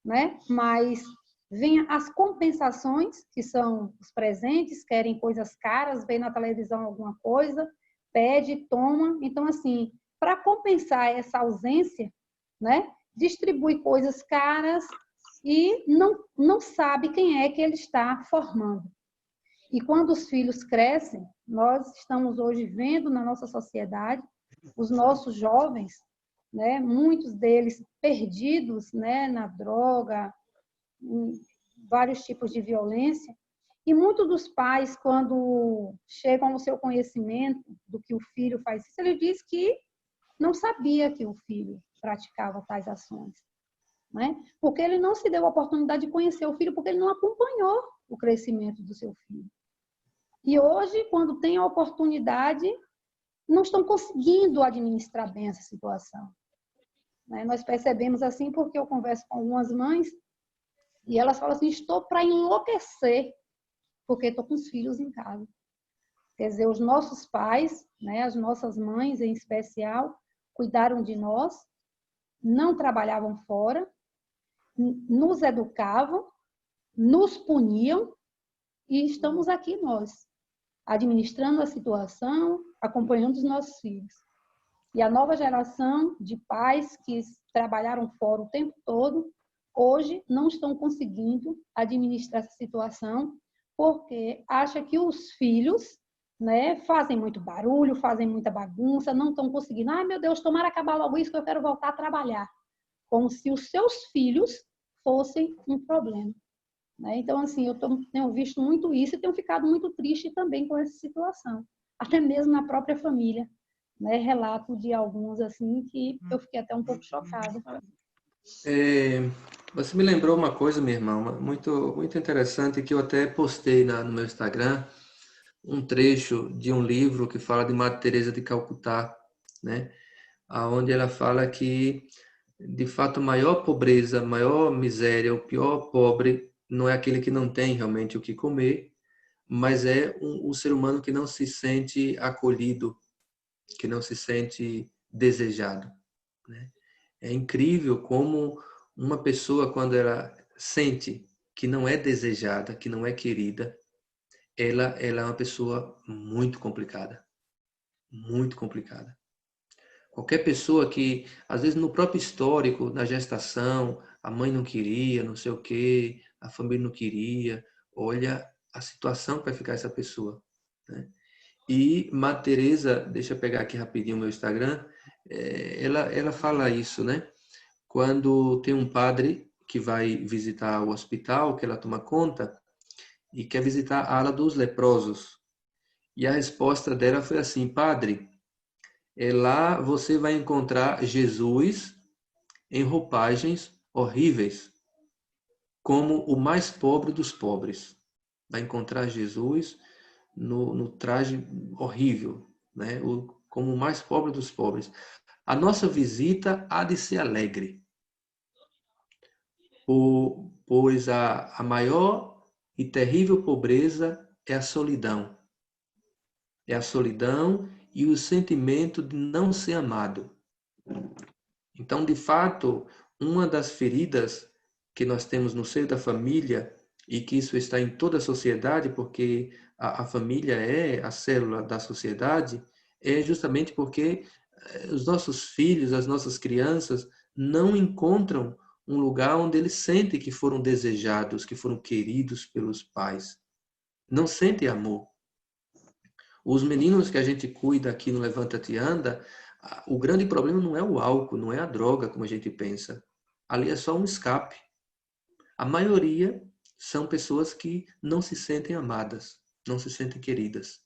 né? Mas vem as compensações, que são os presentes, querem coisas caras, vê na televisão alguma coisa, pede, toma. Então, assim, para compensar essa ausência, né? Distribui coisas caras e não sabe quem é que ele está formando. E quando os filhos crescem, nós estamos hoje vendo na nossa sociedade os nossos jovens, né, muitos deles perdidos, né, na droga, em vários tipos de violência. E muitos dos pais, quando chegam ao seu conhecimento do que o filho faz isso, ele diz que não sabia que o filho praticava tais ações, né? Porque ele não se deu a oportunidade de conhecer o filho, porque ele não acompanhou o crescimento do seu filho. E hoje, quando tem a oportunidade, não estão conseguindo administrar bem essa situação, né? Nós percebemos assim porque eu converso com algumas mães e elas falam assim, estou para enlouquecer, porque estou com os filhos em casa. Quer dizer, os nossos pais, né, as nossas mães em especial, cuidaram de nós, não trabalhavam fora, nos educavam, nos puniam e estamos aqui nós, administrando a situação, acompanhando os nossos filhos. E a nova geração de pais que trabalharam fora o tempo todo, hoje não estão conseguindo administrar essa situação porque acha que os filhos, né, fazem muito barulho, fazem muita bagunça, não estão conseguindo. Ai, meu Deus, tomara acabar logo isso que eu quero voltar a trabalhar. Como se os seus filhos fossem um problema, né? Então, assim, eu tenho visto muito isso e tenho ficado muito triste também com essa situação. Até mesmo na própria família, né? Relato de alguns, assim, que eu fiquei até um pouco chocada. Você me lembrou uma coisa, minha irmã, muito, muito interessante, que eu até postei no meu Instagram. um trecho de um livro que fala de Madre Teresa de Calcutá, né? Onde ela fala que, de fato, a maior pobreza, a maior miséria, o pior pobre não é aquele que não tem realmente o que comer, mas é o ser humano que não se sente acolhido, que não se sente desejado, né? É incrível como uma pessoa, quando ela sente que não é desejada, que não é querida, ela é uma pessoa muito complicada, muito complicada. Qualquer pessoa que, às vezes, no próprio histórico, na gestação, a mãe não queria, não sei o quê, a família não queria, olha a situação que vai ficar essa pessoa, né? E Madre Teresa, deixa eu pegar aqui rapidinho o meu Instagram, ela fala isso, né? Quando tem um padre que vai visitar o hospital, que ela toma conta, e quer visitar a ala dos leprosos. E a resposta dela foi assim: padre, lá você vai encontrar Jesus em roupagens horríveis, como o mais pobre dos pobres. Vai encontrar Jesus no traje horrível, né? Como o mais pobre dos pobres. A nossa visita há de ser alegre, pois a maior e terrível pobreza é a solidão. É a solidão e o sentimento de não ser amado. Então, de fato, uma das feridas que nós temos no seio da família, e que isso está em toda a sociedade, porque a família é a célula da sociedade, é justamente porque os nossos filhos, as nossas crianças, não encontram um lugar onde eles sentem que foram desejados, que foram queridos pelos pais. Não sentem amor. Os meninos que a gente cuida aqui no Levanta-te e Anda, o grande problema não é o álcool, não é a droga, como a gente pensa. Ali é só um escape. A maioria são pessoas que não se sentem amadas, não se sentem queridas.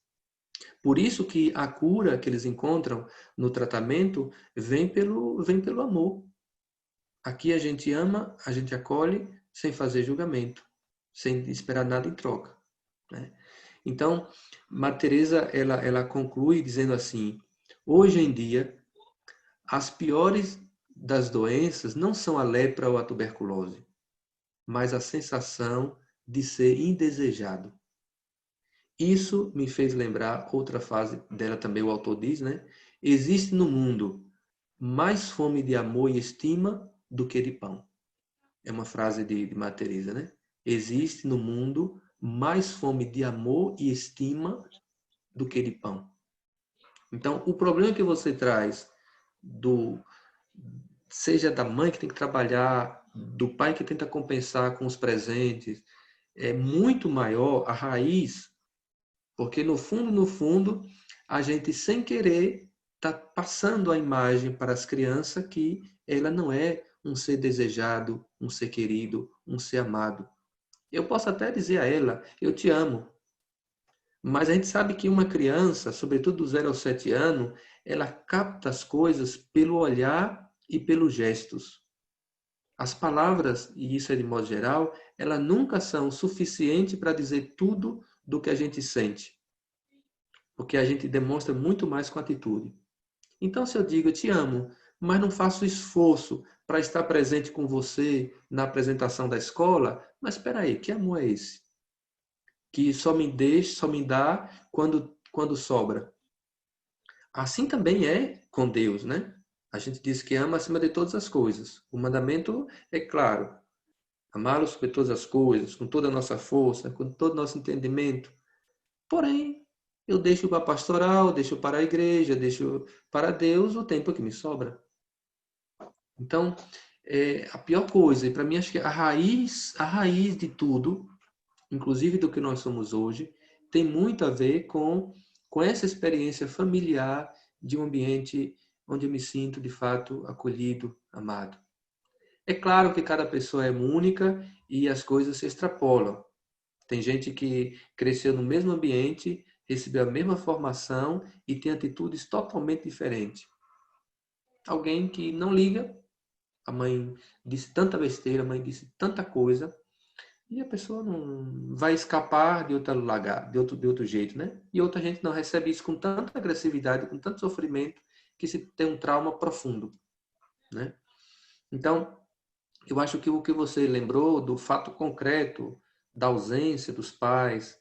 Por isso que a cura que eles encontram no tratamento vem pelo amor. Aqui a gente ama, a gente acolhe, sem fazer julgamento, sem esperar nada em troca, né? Então, Madre Teresa ela conclui dizendo assim: hoje em dia, as piores das doenças não são a lepra ou a tuberculose, mas a sensação de ser indesejado. Isso me fez lembrar outra frase dela também, o autor diz, né? Existe no mundo mais fome de amor e estima do que de pão. É uma frase de Madre Teresa, né? Existe no mundo mais fome de amor e estima do que de pão. Então, o problema que você traz seja da mãe que tem que trabalhar, do pai que tenta compensar com os presentes, é muito maior a raiz, porque no fundo, a gente sem querer está passando a imagem para as crianças que ela não é um ser desejado, um ser querido, um ser amado. Eu posso até dizer a ela, eu te amo. Mas a gente sabe que uma criança, sobretudo do 0 aos 7 anos, ela capta as coisas pelo olhar e pelos gestos. As palavras, e isso é de modo geral, elas nunca são suficientes para dizer tudo do que a gente sente. Porque a gente demonstra muito mais com atitude. Então, se eu digo, eu te amo, mas não faço esforço para estar presente com você na apresentação da escola, mas espera aí, que amor é esse? Que só me dá quando sobra. Assim também é com Deus, né? A gente diz que ama acima de todas as coisas. O mandamento é claro. Amá-lo sobre todas as coisas, com toda a nossa força, com todo o nosso entendimento. Porém, eu deixo para a pastoral, deixo para a igreja, deixo para Deus o tempo que me sobra. Então, a pior coisa, e para mim acho que a raiz de tudo, inclusive do que nós somos hoje, tem muito a ver com essa experiência familiar de um ambiente onde eu me sinto, de fato, acolhido, amado. É claro que cada pessoa é única e as coisas se extrapolam. Tem gente que cresceu no mesmo ambiente, recebeu a mesma formação e tem atitudes totalmente diferentes. Alguém que não liga, a mãe disse tanta besteira, a mãe disse tanta coisa, E a pessoa não vai escapar de outro lugar, de outro jeito, né? E outra gente não recebe isso com tanta agressividade, com tanto sofrimento, que se tem um trauma profundo, né? Então, eu acho que o que você lembrou do fato concreto da ausência dos pais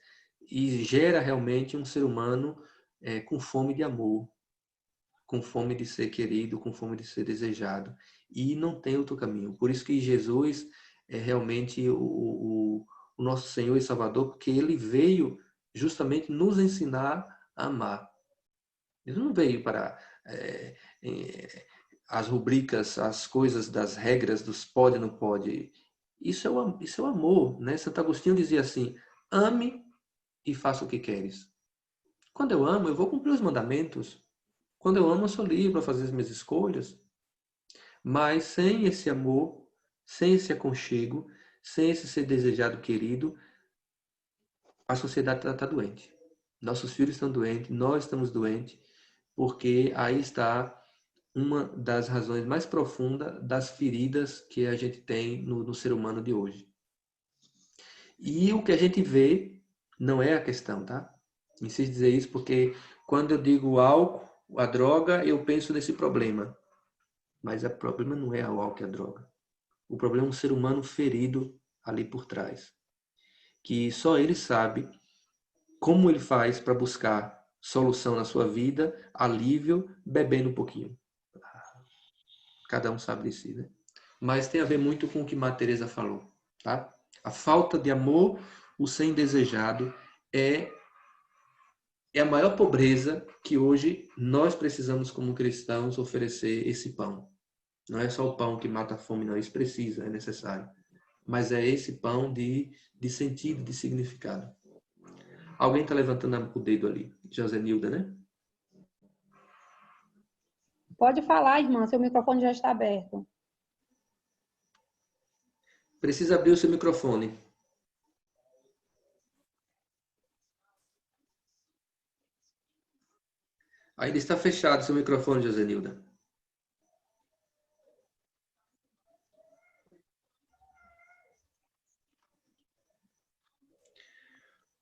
e gera realmente um ser humano com fome de amor, com fome de ser querido, com fome de ser desejado. E não tem outro caminho. Por isso que Jesus é realmente o nosso Senhor e Salvador, porque ele veio justamente nos ensinar a amar. Ele não veio para as rubricas, as coisas das regras dos pode e não pode. Isso é o amor, né? Santo Agostinho dizia assim: ame e faça o que queres. Quando eu amo, eu vou cumprir os mandamentos. Quando eu amo, eu sou livre para fazer as minhas escolhas. Mas sem esse amor, sem esse aconchego, sem esse ser desejado, querido, a sociedade está doente. Nossos filhos estão doentes, nós estamos doentes, porque aí está uma das razões mais profundas das feridas que a gente tem no ser humano de hoje. E o que a gente vê não é a questão, tá? Insisto em dizer isso porque quando eu digo álcool, a droga, eu penso nesse problema. Mas o problema não é o álcool e a droga. O problema é um ser humano ferido ali por trás. Que só ele sabe como ele faz para buscar solução na sua vida, alívio, bebendo um pouquinho. Cada um sabe de si, né? Mas tem a ver muito com o que Maria Teresa falou, tá? A falta de amor, o sem desejado, é a maior pobreza que hoje nós precisamos, como cristãos, oferecer esse pão. Não é só o pão que mata a fome, não. Isso precisa, é necessário. Mas é esse pão de sentido, de significado. Alguém está levantando o dedo ali. Josenilda, né? Pode falar, irmã, seu microfone já está aberto. Precisa abrir o seu microfone. Ainda está fechado o seu microfone, Josenilda.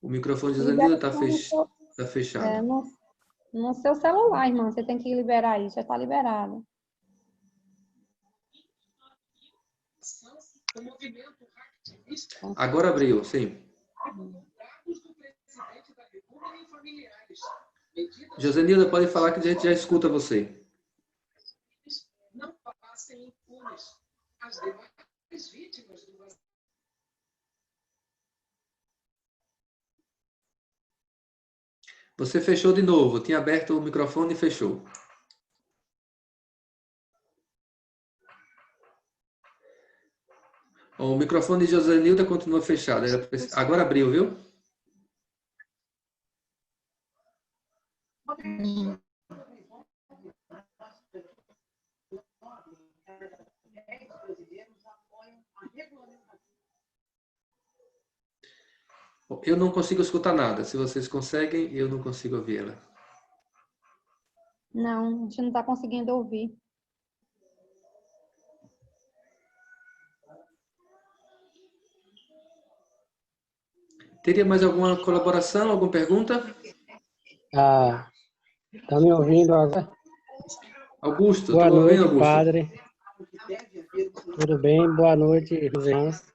O microfone de Josenilda está fechado. No seu celular, irmã, você tem que liberar aí, já está liberado. Agora abriu, sim. Josenilda, pode falar que a gente já escuta você. Não passem impunes as demais vítimas do vazio. Você fechou de novo. Tinha aberto o microfone e fechou. O microfone de Josenilda continua fechado. Agora abriu, viu? Eu não consigo escutar nada. Se vocês conseguem, eu não consigo ouvi-la. Não, a gente não está conseguindo ouvir. Teria mais alguma colaboração, alguma pergunta? Tá me ouvindo agora? Augusto, Boa estou ouvindo, noite, Augusto. padre. Tudo bem? Boa noite, irmãos.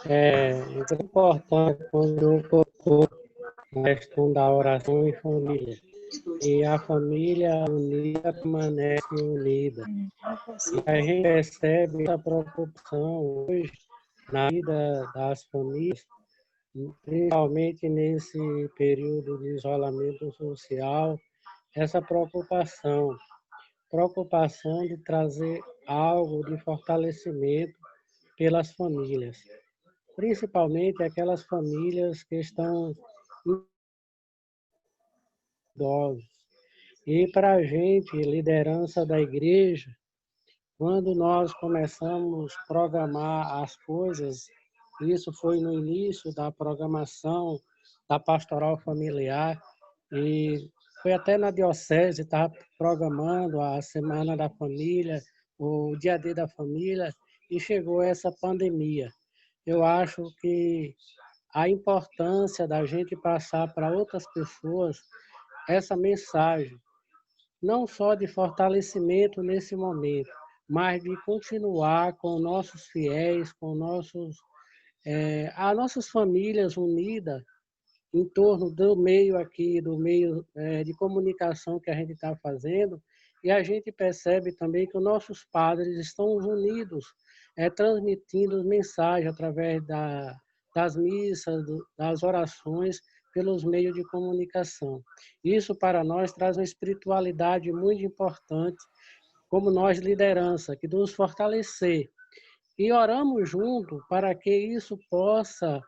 É importante quando eu tocou na questão da oração em família. E a família unida permanece unida. E a gente percebe essa preocupação hoje na vida das famílias, principalmente nesse período de isolamento social, essa preocupação de trazer algo de fortalecimento pelas famílias, principalmente aquelas famílias que estão idosos. E para a gente, liderança da igreja, quando nós começamos a programar as coisas, isso foi no início da programação da pastoral familiar, e foi até na diocese, estava programando a Semana da Família, o Dia D da Família, e chegou essa pandemia. eu acho que a importância da gente passar para outras pessoas essa mensagem, não só de fortalecimento nesse momento, mas de continuar com nossos fiéis, com as nossas famílias unidas em torno do meio aqui, do meio de comunicação que a gente está fazendo, e a gente percebe também que os nossos padres estão unidos, transmitindo mensagem através das missas, das orações, pelos meios de comunicação. Isso para nós traz uma espiritualidade muito importante, como nós liderança, que nos fortalecer. E oramos junto para que isso possa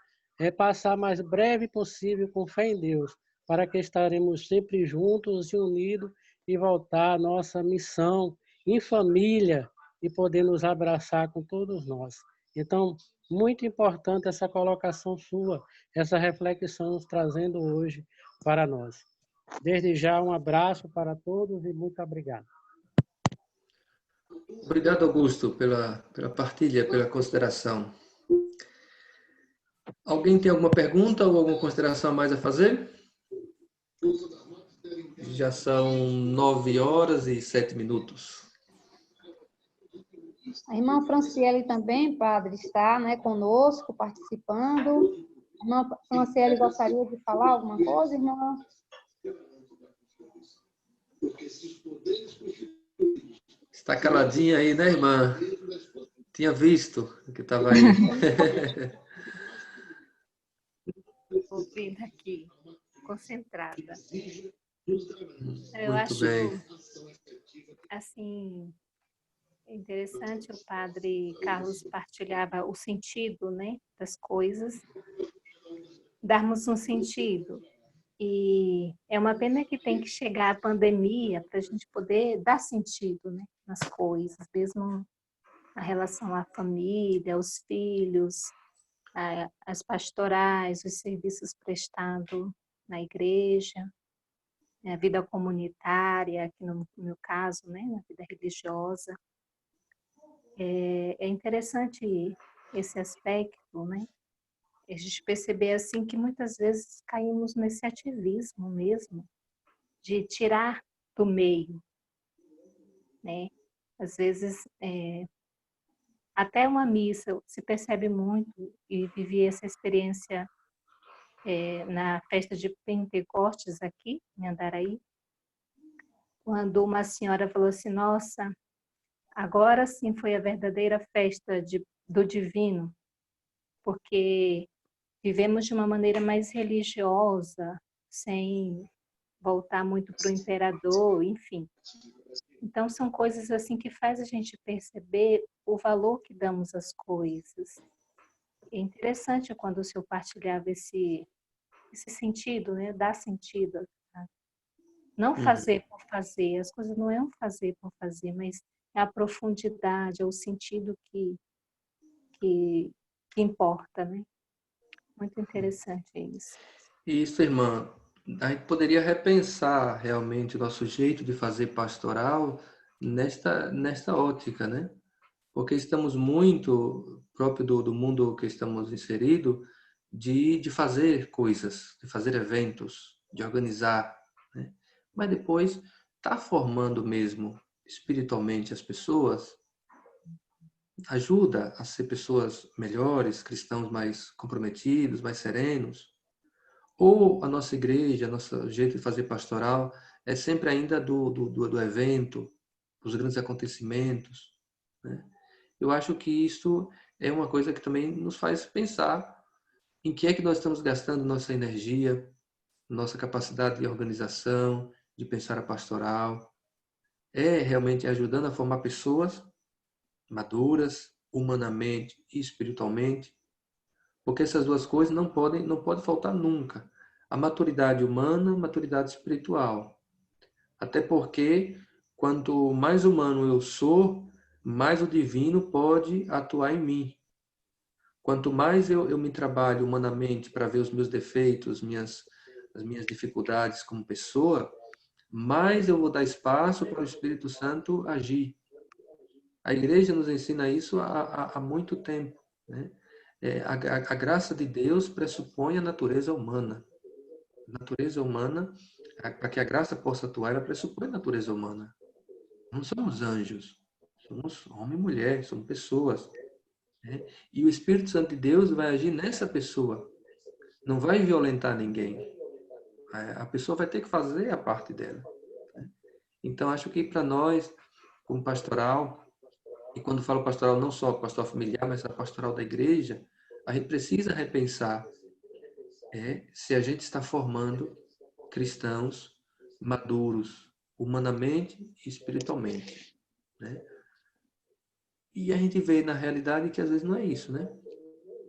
passar mais breve possível com fé em Deus, para que estaremos sempre juntos e unidos e voltar à nossa missão em família e poder nos abraçar com todos nós. Então, muito importante essa colocação sua, essa reflexão nos trazendo hoje para nós. Desde já, um abraço para todos e muito obrigado. Obrigado, Augusto, pela partilha, pela consideração. Alguém tem alguma pergunta ou alguma consideração a mais a fazer? Já são 9h07. A irmã Franciele também, padre, está, né, conosco, participando. A irmã Franciele gostaria de falar alguma coisa, irmã? Está caladinha aí, né, irmã? Tinha visto que estava aí. Ouvindo aqui, concentrada. Eu Muito acho, bem. assim, interessante, o padre Carlos partilhava o sentido, né, das coisas, darmos um sentido. E é uma pena que tem que chegar a pandemia para a gente poder dar sentido, né, nas coisas, mesmo na relação à família, aos filhos, as pastorais, os serviços prestados na igreja, a vida comunitária, aqui no meu caso, né, na vida religiosa. É interessante esse aspecto, né? A gente perceber assim que muitas vezes caímos nesse ativismo mesmo, de tirar do meio, né? Às vezes, até uma missa se percebe muito, e vivi essa experiência na festa de Pentecostes aqui, em Andaraí, quando uma senhora falou assim, nossa, agora sim foi a verdadeira festa do divino, porque vivemos de uma maneira mais religiosa, sem voltar muito para o imperador, enfim. Então, são coisas assim que faz a gente perceber o valor que damos às coisas. É interessante quando o senhor partilhava esse sentido, né? Dar sentido. Tá? Não fazer por fazer, as coisas não é um fazer por fazer, mas é a profundidade, é o sentido que importa, né? Muito interessante isso. Isso, irmã. A gente poderia repensar realmente o nosso jeito de fazer pastoral nesta ótica, né? Porque estamos muito, próprio do mundo que estamos inseridos, de fazer coisas, de fazer eventos, de organizar, né? Mas depois está formando mesmo espiritualmente as pessoas, ajuda a ser pessoas melhores, cristãos mais comprometidos, mais serenos. Ou a nossa igreja, nosso jeito de fazer pastoral é sempre ainda do evento, dos grandes acontecimentos, né? Eu acho que isso é uma coisa que também nos faz pensar em que é que nós estamos gastando nossa energia, nossa capacidade de organização, de pensar a pastoral. É realmente ajudando a formar pessoas maduras, humanamente e espiritualmente, porque essas duas coisas não podem faltar nunca. A maturidade humana, a maturidade espiritual. Até porque, quanto mais humano eu sou, mais o divino pode atuar em mim. Quanto mais eu me trabalho humanamente para ver os meus defeitos, as minhas dificuldades como pessoa, mais eu vou dar espaço para o Espírito Santo agir. A igreja nos ensina isso há muito tempo, né? A graça de Deus pressupõe a natureza humana. A natureza humana, para que a graça possa atuar, ela pressupõe a natureza humana. Não somos anjos, somos homem e mulher, somos pessoas. Né? E o Espírito Santo de Deus vai agir nessa pessoa. Não vai violentar ninguém. A pessoa vai ter que fazer a parte dela. Né? Então, acho que para nós, como pastoral, e quando falo pastoral, não só pastoral familiar, mas a pastoral da igreja, a gente precisa repensar se a gente está formando cristãos maduros, humanamente e espiritualmente. Né? E a gente vê na realidade que às vezes não é isso, né?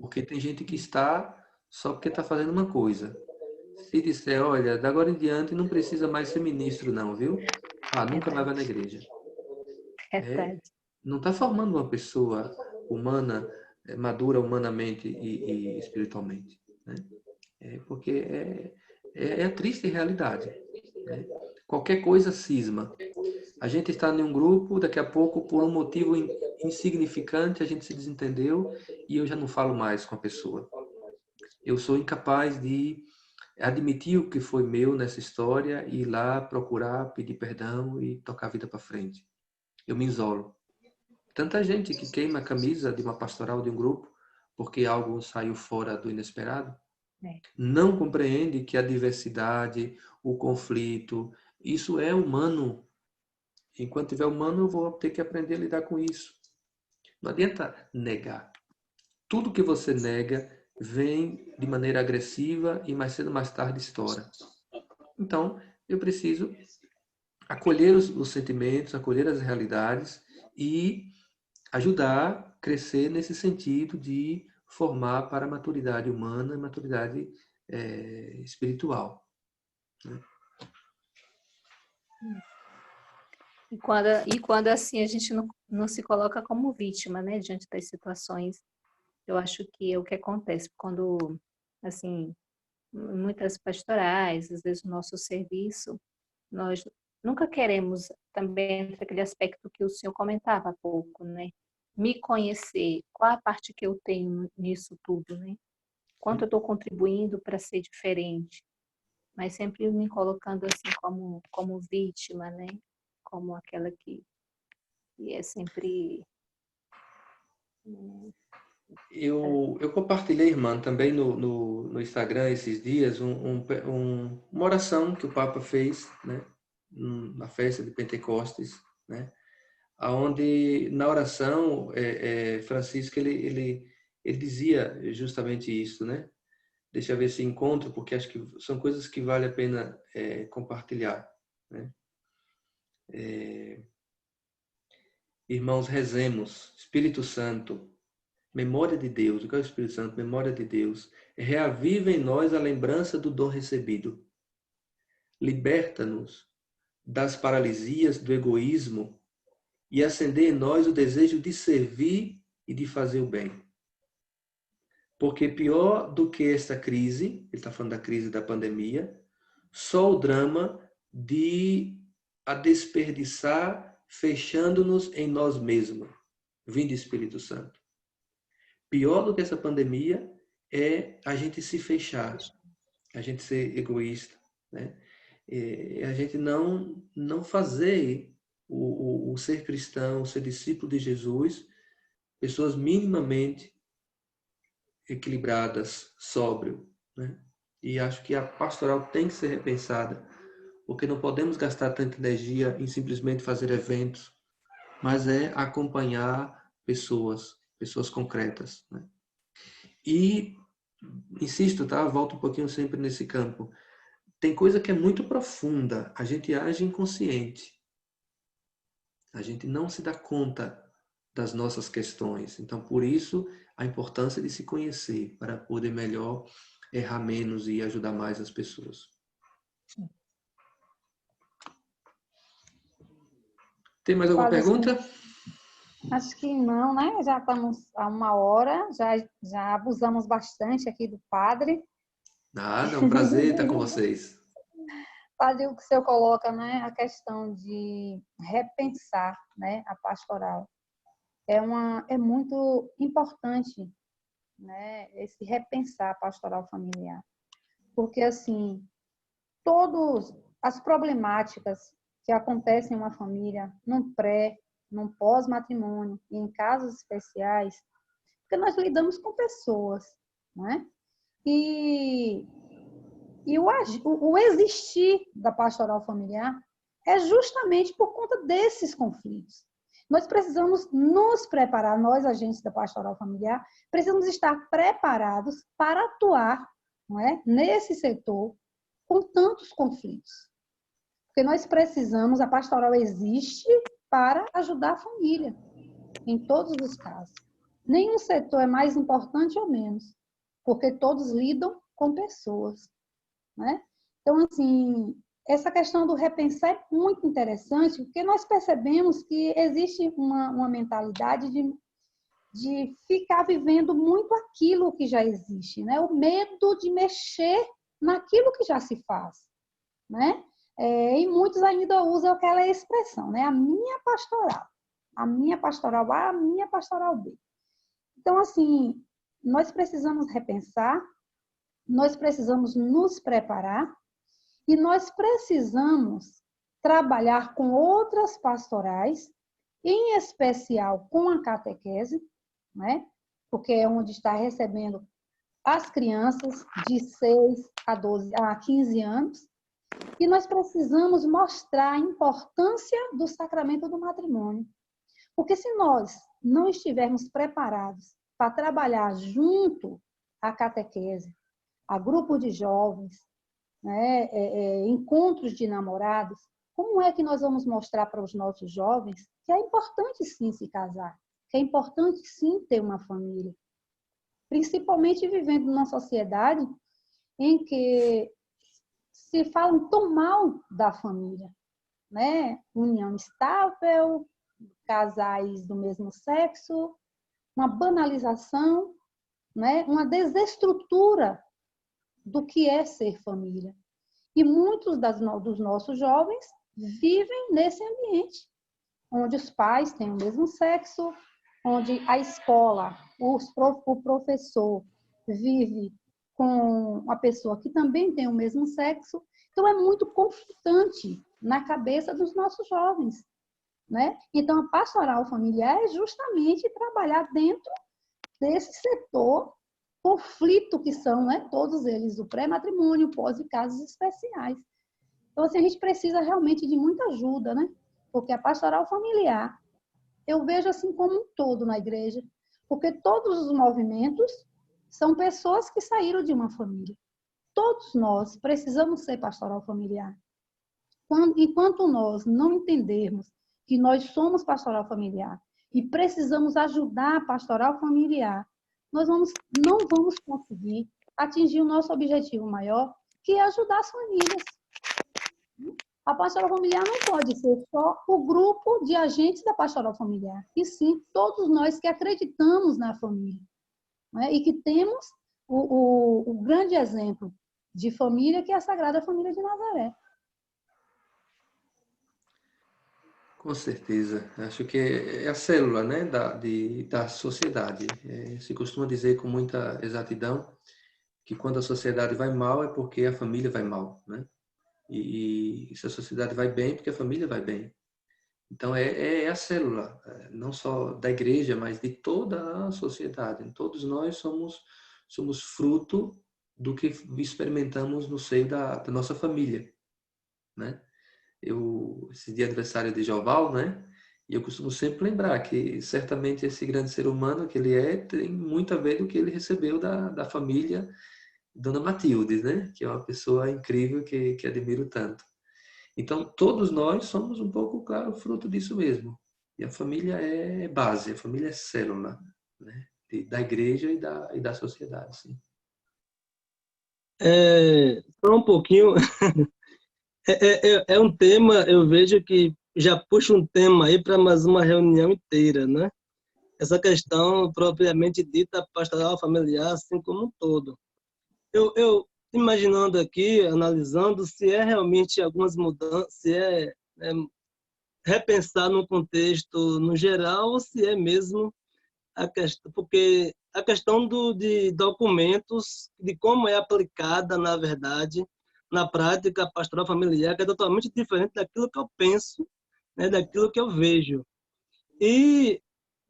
Porque tem gente que está só porque está fazendo uma coisa. Se disser, olha, da agora em diante não precisa mais ser ministro não, viu? Ah, nunca mais vai na igreja. Verdade. Não está formando uma pessoa humana, madura humanamente e espiritualmente. Né? Porque é a triste realidade. Né? Qualquer coisa cisma. A gente está em um grupo, daqui a pouco, por um motivo insignificante, a gente se desentendeu e eu já não falo mais com a pessoa. Eu sou incapaz de admitir o que foi meu nessa história e ir lá procurar, pedir perdão e tocar a vida para frente. Eu me isolo. Tanta gente que queima a camisa de uma pastoral de um grupo porque algo saiu fora do inesperado, não compreende que a diversidade, o conflito, isso é humano. Enquanto tiver humano, eu vou ter que aprender a lidar com isso. Não adianta negar. Tudo que você nega vem de maneira agressiva e mais cedo ou mais tarde estoura. Então, eu preciso acolher os sentimentos, acolher as realidades e ajudar a crescer nesse sentido de formar para a maturidade humana e maturidade espiritual. Né? E quando assim a gente não se coloca como vítima, né, diante das situações, eu acho que é o que acontece quando, assim, muitas pastorais, às vezes o nosso serviço, nós nunca queremos também entre aquele aspecto que o senhor comentava há pouco, né? Me conhecer, qual a parte que eu tenho nisso tudo, né? Quanto eu estou contribuindo para ser diferente, mas sempre me colocando assim como vítima, né? Como aquela que é sempre... Eu compartilhei, irmã, também no Instagram esses dias uma oração que o Papa fez, né, na festa de Pentecostes, né, onde na oração Francisco ele dizia justamente isso, né? Deixa eu ver se encontro, porque acho que são coisas que vale a pena compartilhar, né? Irmãos, rezemos. Espírito Santo, memória de Deus. O que é o Espírito Santo? Memória de Deus. Reaviva em nós a lembrança do dom recebido. Liberta-nos das paralisias do egoísmo e acender em nós o desejo de servir e de fazer o bem. Porque pior do que esta crise, ele está falando da crise da pandemia, só o drama de a desperdiçar fechando-nos em nós mesmos. Vinde Espírito Santo. Pior do que essa pandemia é a gente se fechar, a gente ser egoísta, né? A gente não fazer o ser cristão, o ser discípulo de Jesus, pessoas minimamente equilibradas, sóbrio, né? E acho que a pastoral tem que ser repensada, porque não podemos gastar tanta energia em simplesmente fazer eventos, mas acompanhar pessoas concretas, né? E insisto, tá? Volto um pouquinho sempre nesse campo. Tem coisa que é muito profunda, a gente age inconsciente. A gente não se dá conta das nossas questões. Então, por isso, a importância de se conhecer, para poder melhor errar menos e ajudar mais as pessoas. Tem mais alguma pergunta? Acho que não, né? Já estamos a 1 hora, já abusamos bastante aqui do padre. Nada, é um prazer estar com vocês. Padre, o que o senhor coloca, né? A questão de repensar, né? A pastoral. É muito importante né, esse repensar a pastoral familiar. Porque, assim, todas as problemáticas que acontecem em uma família, num pré, num pós-matrimônio e em casos especiais, porque nós lidamos com pessoas, não é? E o existir da pastoral familiar é justamente por conta desses conflitos. Nós precisamos nos preparar, nós, agentes da pastoral familiar, precisamos estar preparados para atuar, não é, nesse setor com tantos conflitos. Porque nós precisamos, a pastoral existe para ajudar a família, em todos os casos. Nenhum setor é mais importante ou menos, porque todos lidam com pessoas, né? Então, assim, essa questão do repensar é muito interessante, porque nós percebemos que existe uma mentalidade de ficar vivendo muito aquilo que já existe, né? O medo de mexer naquilo que já se faz, né? E muitos ainda usam aquela expressão, né? A minha pastoral A, a minha pastoral B. Então, assim, nós precisamos repensar, nós precisamos nos preparar e nós precisamos trabalhar com outras pastorais, em especial com a catequese, né? Porque é onde está recebendo as crianças de 6 a 15 anos, e nós precisamos mostrar a importância do sacramento do matrimônio. Porque se nós não estivermos preparados para trabalhar junto à catequese, a grupo de jovens, né, encontros de namorados, como é que nós vamos mostrar para os nossos jovens que é importante sim se casar, que é importante sim ter uma família? Principalmente vivendo numa sociedade em que se falam tão mal da família, né? União estável, casais do mesmo sexo, uma banalização, né? Uma desestrutura do que é ser família. E muitos dos nossos jovens vivem nesse ambiente, onde os pais têm o mesmo sexo, onde a escola, o professor vive com uma pessoa que também tem o mesmo sexo. Então, é muito conflitante na cabeça dos nossos jovens, né? Então, a pastoral familiar é justamente trabalhar dentro desse setor conflito que são, né, todos eles, o pré-matrimônio, pós e casos especiais. Então, assim, a gente precisa realmente de muita ajuda, né? Porque a pastoral familiar, eu vejo assim como um todo na igreja, porque todos os movimentos são pessoas que saíram de uma família. Todos nós precisamos ser pastoral familiar. Enquanto nós não entendermos que nós somos pastoral familiar e precisamos ajudar a pastoral familiar, nós não vamos conseguir atingir o nosso objetivo maior, que é ajudar as famílias. A pastoral familiar não pode ser só o grupo de agentes da pastoral familiar, e sim todos nós que acreditamos na família, né? E que temos o grande exemplo de família, que é a Sagrada Família de Nazaré. Com certeza. Acho que é a célula, né, da sociedade. Se costuma dizer com muita exatidão que quando a sociedade vai mal é porque a família vai mal, né? E se a sociedade vai bem, é porque a família vai bem. Então, é a célula, não só da igreja, mas de toda a sociedade. Todos nós somos fruto do que experimentamos no seio da nossa família, né? Esse dia é aniversário de Joval, né? E eu costumo sempre lembrar que certamente esse grande ser humano que ele tem muito a ver do que ele recebeu da família Dona Matilde, né? Que é uma pessoa incrível que admiro tanto. Então, todos nós somos um pouco, claro, fruto disso mesmo. E a família é base, a família é célula, né? Da igreja e da sociedade, sim. Só um pouquinho. É um tema, eu vejo que já puxa um tema aí para mais uma reunião inteira, né? Essa questão propriamente dita pastoral familiar, assim como um todo. Eu imaginando aqui, analisando, se é realmente algumas mudanças, se é repensar no contexto no geral, ou se é mesmo a questão, porque a questão de documentos, de como é aplicada, na verdade, na prática, a pastoral familiar, que é totalmente diferente daquilo que eu penso, né, daquilo que eu vejo. E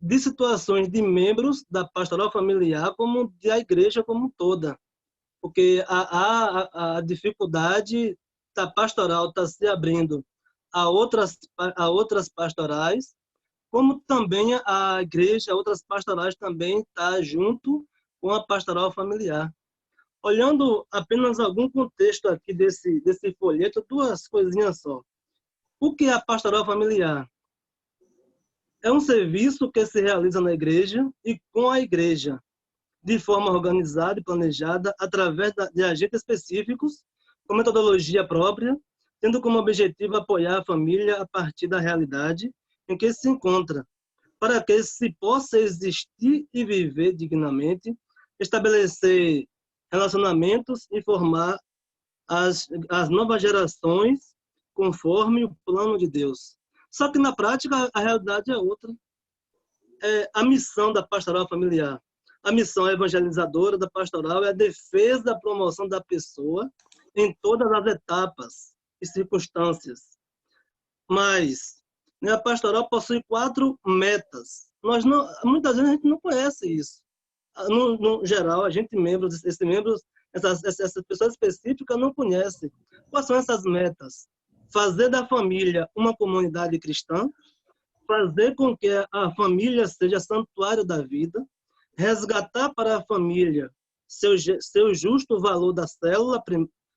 de situações de membros da pastoral familiar, como da igreja como toda. Porque a dificuldade da pastoral está se abrindo a outras pastorais, como também a igreja, outras pastorais também está junto com a pastoral familiar. Olhando apenas algum contexto aqui desse folheto, duas coisinhas só. O que é a pastoral familiar? É um serviço que se realiza na igreja e com a igreja, de forma organizada e planejada, através de agentes específicos, com metodologia própria, tendo como objetivo apoiar a família a partir da realidade em que se encontra, para que se possa existir e viver dignamente, estabelecer relacionamentos e formar as novas gerações conforme o plano de Deus. Só que na prática a realidade é outra. É a missão da pastoral familiar. A missão evangelizadora da pastoral é a defesa da promoção da pessoa em todas as etapas e circunstâncias. Mas, né, a pastoral possui 4 metas. Muitas vezes a gente não conhece isso. No geral, a gente, essas pessoas específicas não conhecem. Quais são essas metas? Fazer da família uma comunidade cristã, fazer com que a família seja santuário da vida, resgatar para a família seu justo valor da célula,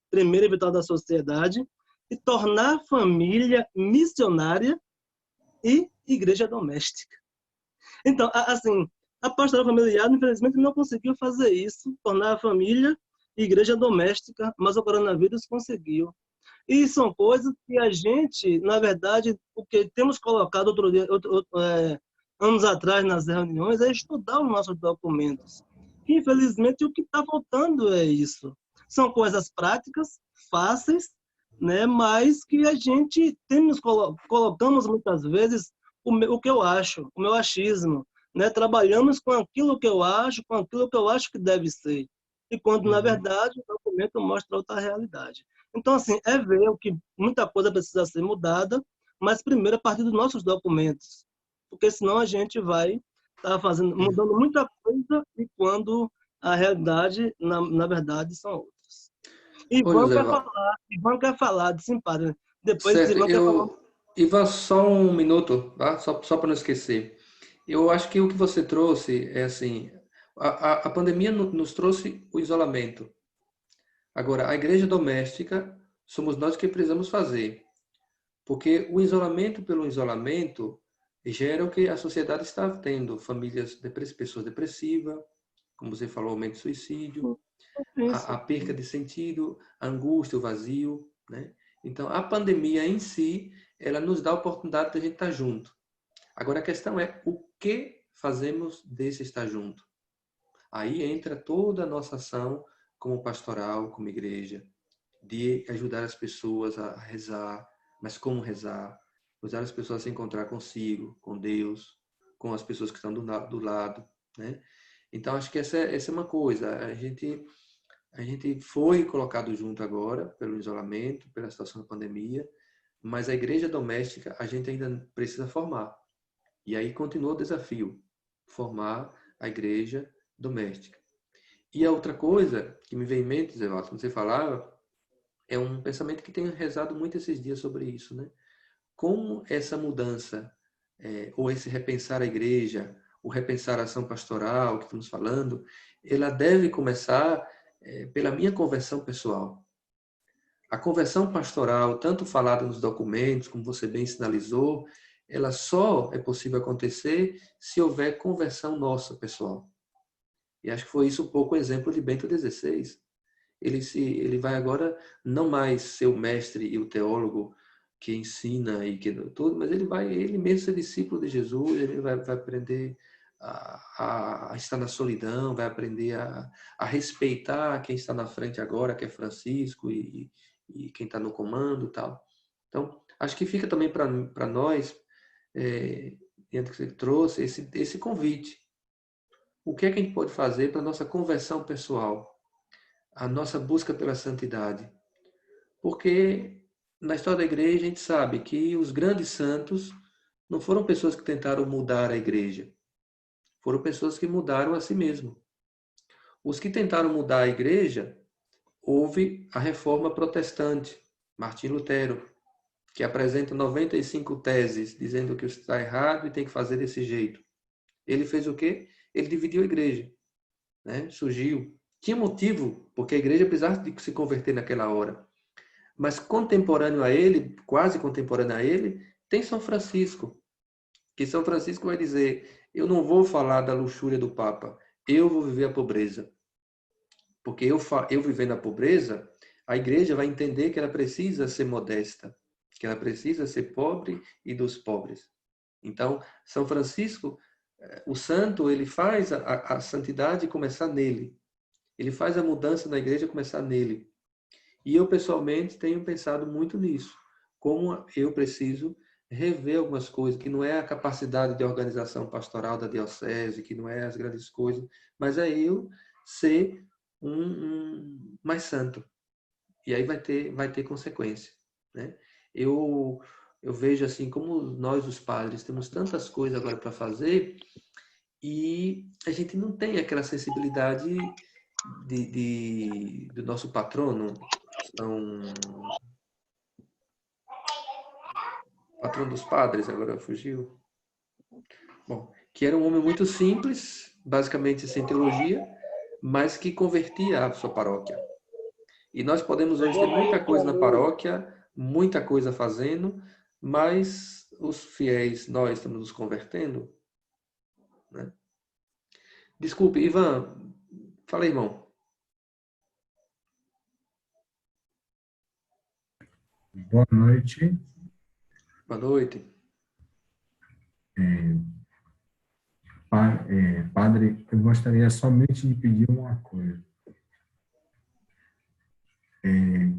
primeira e vital da sociedade, e tornar a família missionária e igreja doméstica. Então, assim, a pastoral familiar, infelizmente, não conseguiu fazer isso, tornar a família igreja doméstica, mas o coronavírus conseguiu. E são coisas que a gente, na verdade, o que temos colocado anos atrás nas reuniões é estudar os nossos documentos. Infelizmente, o que está faltando é isso. São coisas práticas, fáceis, né? Mas que a gente colocamos muitas vezes o que eu acho, o meu achismo. Né? Trabalhamos com aquilo que eu acho, com aquilo que eu acho que deve ser. E quando, na verdade, o documento mostra outra realidade. Então, assim, é ver o que muita coisa precisa ser mudada, mas primeiro a partir dos nossos documentos. Porque senão a gente vai estar mudando muita coisa e quando a realidade, na verdade, são outras. Ivan quer falar de Simpário. Depois certo, Ivan quer falar. Ivan, só um minuto, tá? Só para não esquecer. Eu acho que o que você trouxe é assim, a pandemia nos trouxe o isolamento. Agora, a igreja doméstica somos nós que precisamos fazer. Porque o isolamento pelo isolamento gera o que a sociedade está tendo. Pessoas depressivas, como você falou, aumento de suicídio, a perca de sentido, a angústia, o vazio, né? Então, a pandemia em si, ela nos dá a oportunidade de a gente estar junto. Agora, a questão é o que fazemos desse estar junto. Aí entra toda a nossa ação como pastoral, como igreja, de ajudar as pessoas a rezar, mas como rezar? Ajudar as pessoas a se encontrar consigo, com Deus, com as pessoas que estão do lado, né? Então, acho que essa é uma coisa. A gente foi colocado junto agora pelo isolamento, pela situação da pandemia, mas a igreja doméstica a gente ainda precisa formar. E aí continua o desafio, formar a igreja doméstica. E a outra coisa que me vem em mente, Zé Walter, quando você falava, é um pensamento que tenho rezado muito esses dias sobre isso, né? Como essa mudança, ou esse repensar a igreja, o repensar a ação pastoral que estamos falando, ela deve começar pela minha conversão pessoal. A conversão pastoral, tanto falada nos documentos, como você bem sinalizou, ela só é possível acontecer se houver conversão nossa pessoal. E acho que foi isso um pouco o exemplo de Bento XVI. Ele vai agora não mais ser o mestre e o teólogo que ensina e que tudo, mas ele mesmo ser discípulo de Jesus, ele vai aprender a estar na solidão, vai aprender a respeitar quem está na frente agora, que é Francisco e quem está no comando e tal. Então, acho que fica também para nós, dentro que você trouxe, esse convite. o que é que a gente pode fazer para a nossa conversão pessoal, a nossa busca pela santidade. Porque na história da igreja a gente sabe que os grandes santos não foram pessoas que tentaram mudar a igreja, foram pessoas que mudaram a si mesmo. Os que tentaram mudar a igreja, houve a reforma protestante, Martim Lutero, que apresenta 95 teses dizendo que está errado e tem que fazer desse jeito. Ele fez o quê? Ele dividiu a igreja, né? Surgiu. Tinha motivo, porque a igreja precisava de se converter naquela hora. Mas contemporâneo a ele, quase contemporâneo a ele, tem São Francisco, que São Francisco vai dizer: eu não vou falar da luxúria do Papa, eu vou viver a pobreza. Porque eu vivendo a pobreza, a igreja vai entender que ela precisa ser modesta, que ela precisa ser pobre e dos pobres. Então, São Francisco, o santo, ele faz a santidade começar nele. Ele faz a mudança na igreja começar nele. E eu, pessoalmente, tenho pensado muito nisso. Como eu preciso rever algumas coisas, que não é a capacidade de organização pastoral da diocese, que não é as grandes coisas, mas é eu ser mais santo. E aí vai ter consequência, né? Eu vejo assim, como nós, os padres, temos tantas coisas agora para fazer e a gente não tem aquela sensibilidade do nosso patrono, patrono dos padres, agora fugiu. Bom, que era um homem muito simples, basicamente sem teologia, mas que convertia a sua paróquia. E nós podemos hoje ter muita coisa na paróquia, muita coisa fazendo, mas os fiéis, nós estamos nos convertendo, né? Desculpe, Ivan, fala, irmão. Boa noite. Boa noite. Padre, eu gostaria somente de pedir uma coisa.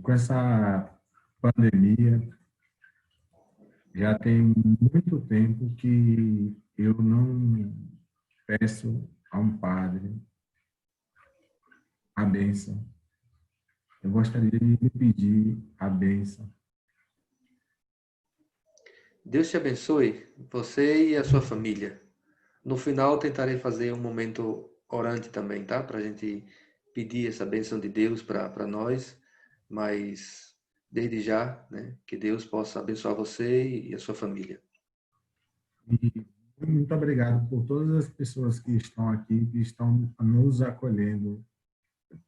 Com essa pandemia, já tem muito tempo que eu não peço a um padre a bênção. Eu gostaria de lhe pedir a bênção. Deus te abençoe, você e a sua família. No final, tentarei fazer um momento orante também, tá? Para a gente pedir essa bênção de Deus para nós, mas desde já, né, que Deus possa abençoar você e a sua família. E muito obrigado por todas as pessoas que estão aqui, que estão nos acolhendo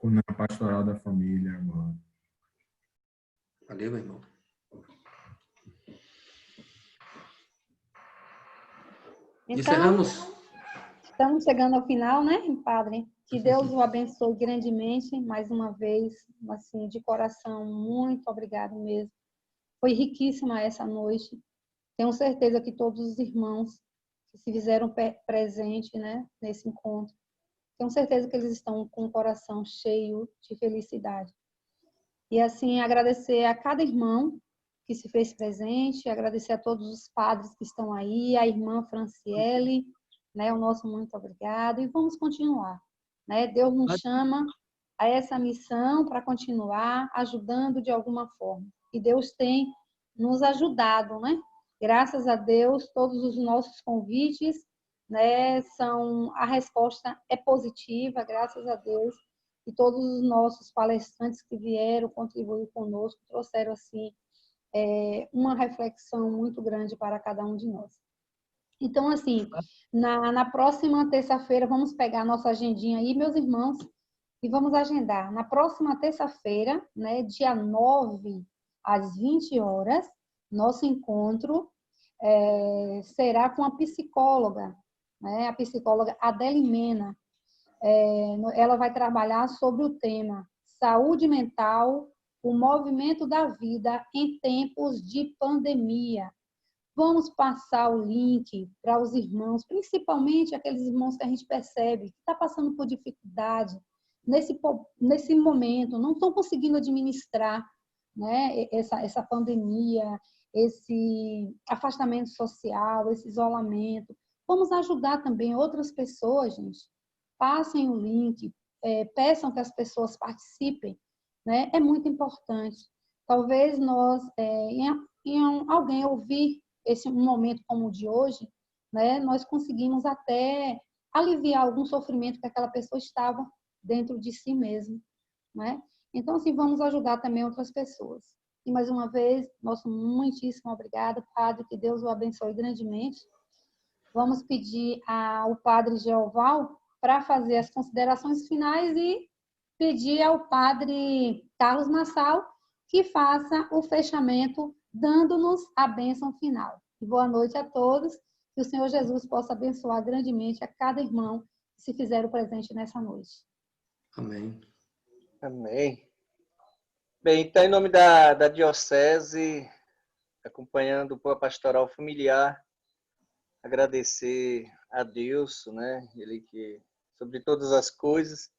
na pastoral da família agora. Valeu, meu irmão. Então, Encerramos. Estamos chegando ao final, né, Padre? Que Deus o abençoe grandemente, mais uma vez, assim, de coração, muito obrigado mesmo. Foi riquíssima essa noite. Tenho certeza que todos os irmãos que se fizeram presente, né, nesse encontro, tenho certeza que eles estão com o coração cheio de felicidade. E assim, agradecer a cada irmão que se fez presente, agradecer a todos os padres que estão aí, a irmã Franciele, né, o nosso muito obrigado, e vamos continuar, né? Deus nos chama a essa missão para continuar ajudando de alguma forma. E Deus tem nos ajudado, né? Graças a Deus, todos os nossos convites, né, a resposta é positiva, graças a Deus. E todos os nossos palestrantes que vieram contribuir conosco trouxeram assim uma reflexão muito grande para cada um de nós. Então, assim, na próxima terça-feira, vamos pegar a nossa agendinha aí, meus irmãos, e vamos agendar. Na próxima terça-feira, né, dia 9, às 20 horas, nosso encontro será com a psicóloga, né, a psicóloga Adele Mena. Ela vai trabalhar sobre o tema saúde mental, o movimento da vida em tempos de pandemia. Vamos passar o link para os irmãos, principalmente aqueles irmãos que a gente percebe que está passando por dificuldade nesse momento, não estão conseguindo administrar, né, essa pandemia, esse afastamento social, esse isolamento. Vamos ajudar também outras pessoas, gente, passem o link, peçam que as pessoas participem, né? É muito importante. Talvez nós, alguém ouvir um momento como o de hoje, né? Nós conseguimos até aliviar algum sofrimento que aquela pessoa estava dentro de si mesmo, né? Então, assim, vamos ajudar também outras pessoas. E, mais uma vez, nosso muitíssimo obrigado, Padre, que Deus o abençoe grandemente. Vamos pedir ao Padre Geoval para fazer as considerações finais e pedir ao Padre Carlos Massal que faça o fechamento, dando-nos a bênção final. E boa noite a todos, que o Senhor Jesus possa abençoar grandemente a cada irmão que se fizer o presente nessa noite. Amém. Amém. Bem, então, em nome da Diocese, acompanhando a Pastoral Familiar, agradecer a Deus, né? Ele que, sobre todas as coisas,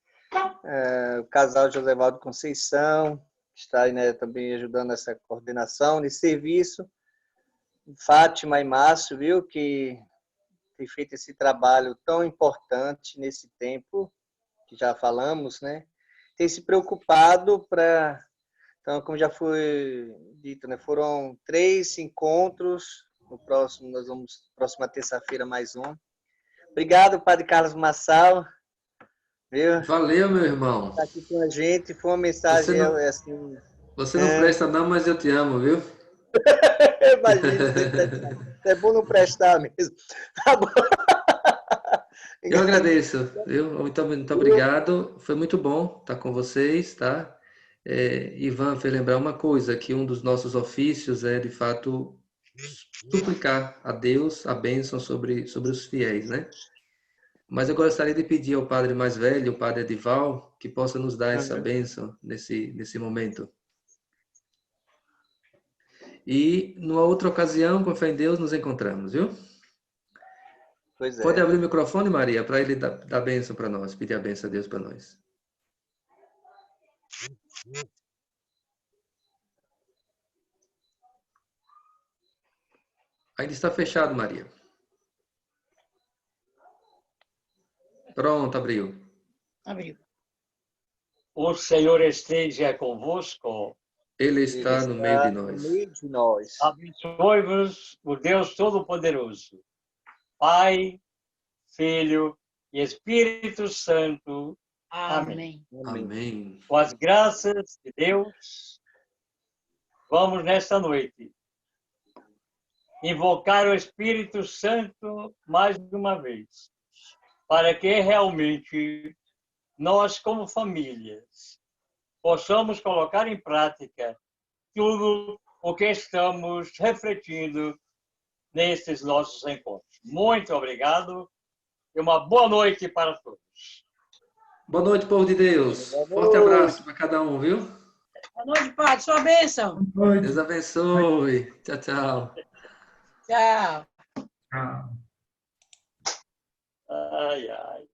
o casal José Valdo Conceição, que está aí, né, também ajudando essa coordenação nesse serviço, Fátima e Márcio, viu, que tem feito esse trabalho tão importante nesse tempo, que já falamos, né? Tem se preocupado para... Então, como já foi dito, né, foram 3 encontros, no próximo, nós vamos, próxima terça-feira, mais um. Obrigado, Padre Carlos Massal. Viu? Valeu, meu irmão. Está aqui com a gente, foi uma mensagem assim... Você não presta não, mas eu te amo, viu? Imagina, é bom não prestar mesmo. Tá bom. Eu agradeço, viu? Muito obrigado. Foi muito bom estar com vocês, tá? Ivan fez lembrar uma coisa, que um dos nossos ofícios é, de fato, suplicar a Deus a bênção sobre os fiéis, né? Mas eu gostaria de pedir ao padre mais velho, o padre Edival, que possa nos dar essa bênção nesse momento. E, numa outra ocasião, com fé em Deus, nos encontramos, viu? Pois é. Pode abrir o microfone, Maria, para ele dar a bênção para nós, pedir a bênção a Deus para nós. Ainda está fechado, Maria. Pronto, abriu. Abriu. O Senhor esteja convosco. Ele está no meio de nós. Abençoe-vos o Deus Todo-Poderoso, Pai, Filho e Espírito Santo. Amém. Amém. Com as graças de Deus, vamos nesta noite invocar o Espírito Santo mais uma vez, para que realmente nós, como famílias, possamos colocar em prática tudo o que estamos refletindo nesses nossos encontros. Muito obrigado e uma boa noite para todos. Boa noite, povo de Deus. Forte abraço para cada um, viu? Boa noite, Padre. Sua bênção. Deus abençoe. Tchau, tchau. Tchau. Tchau. Ai, ai.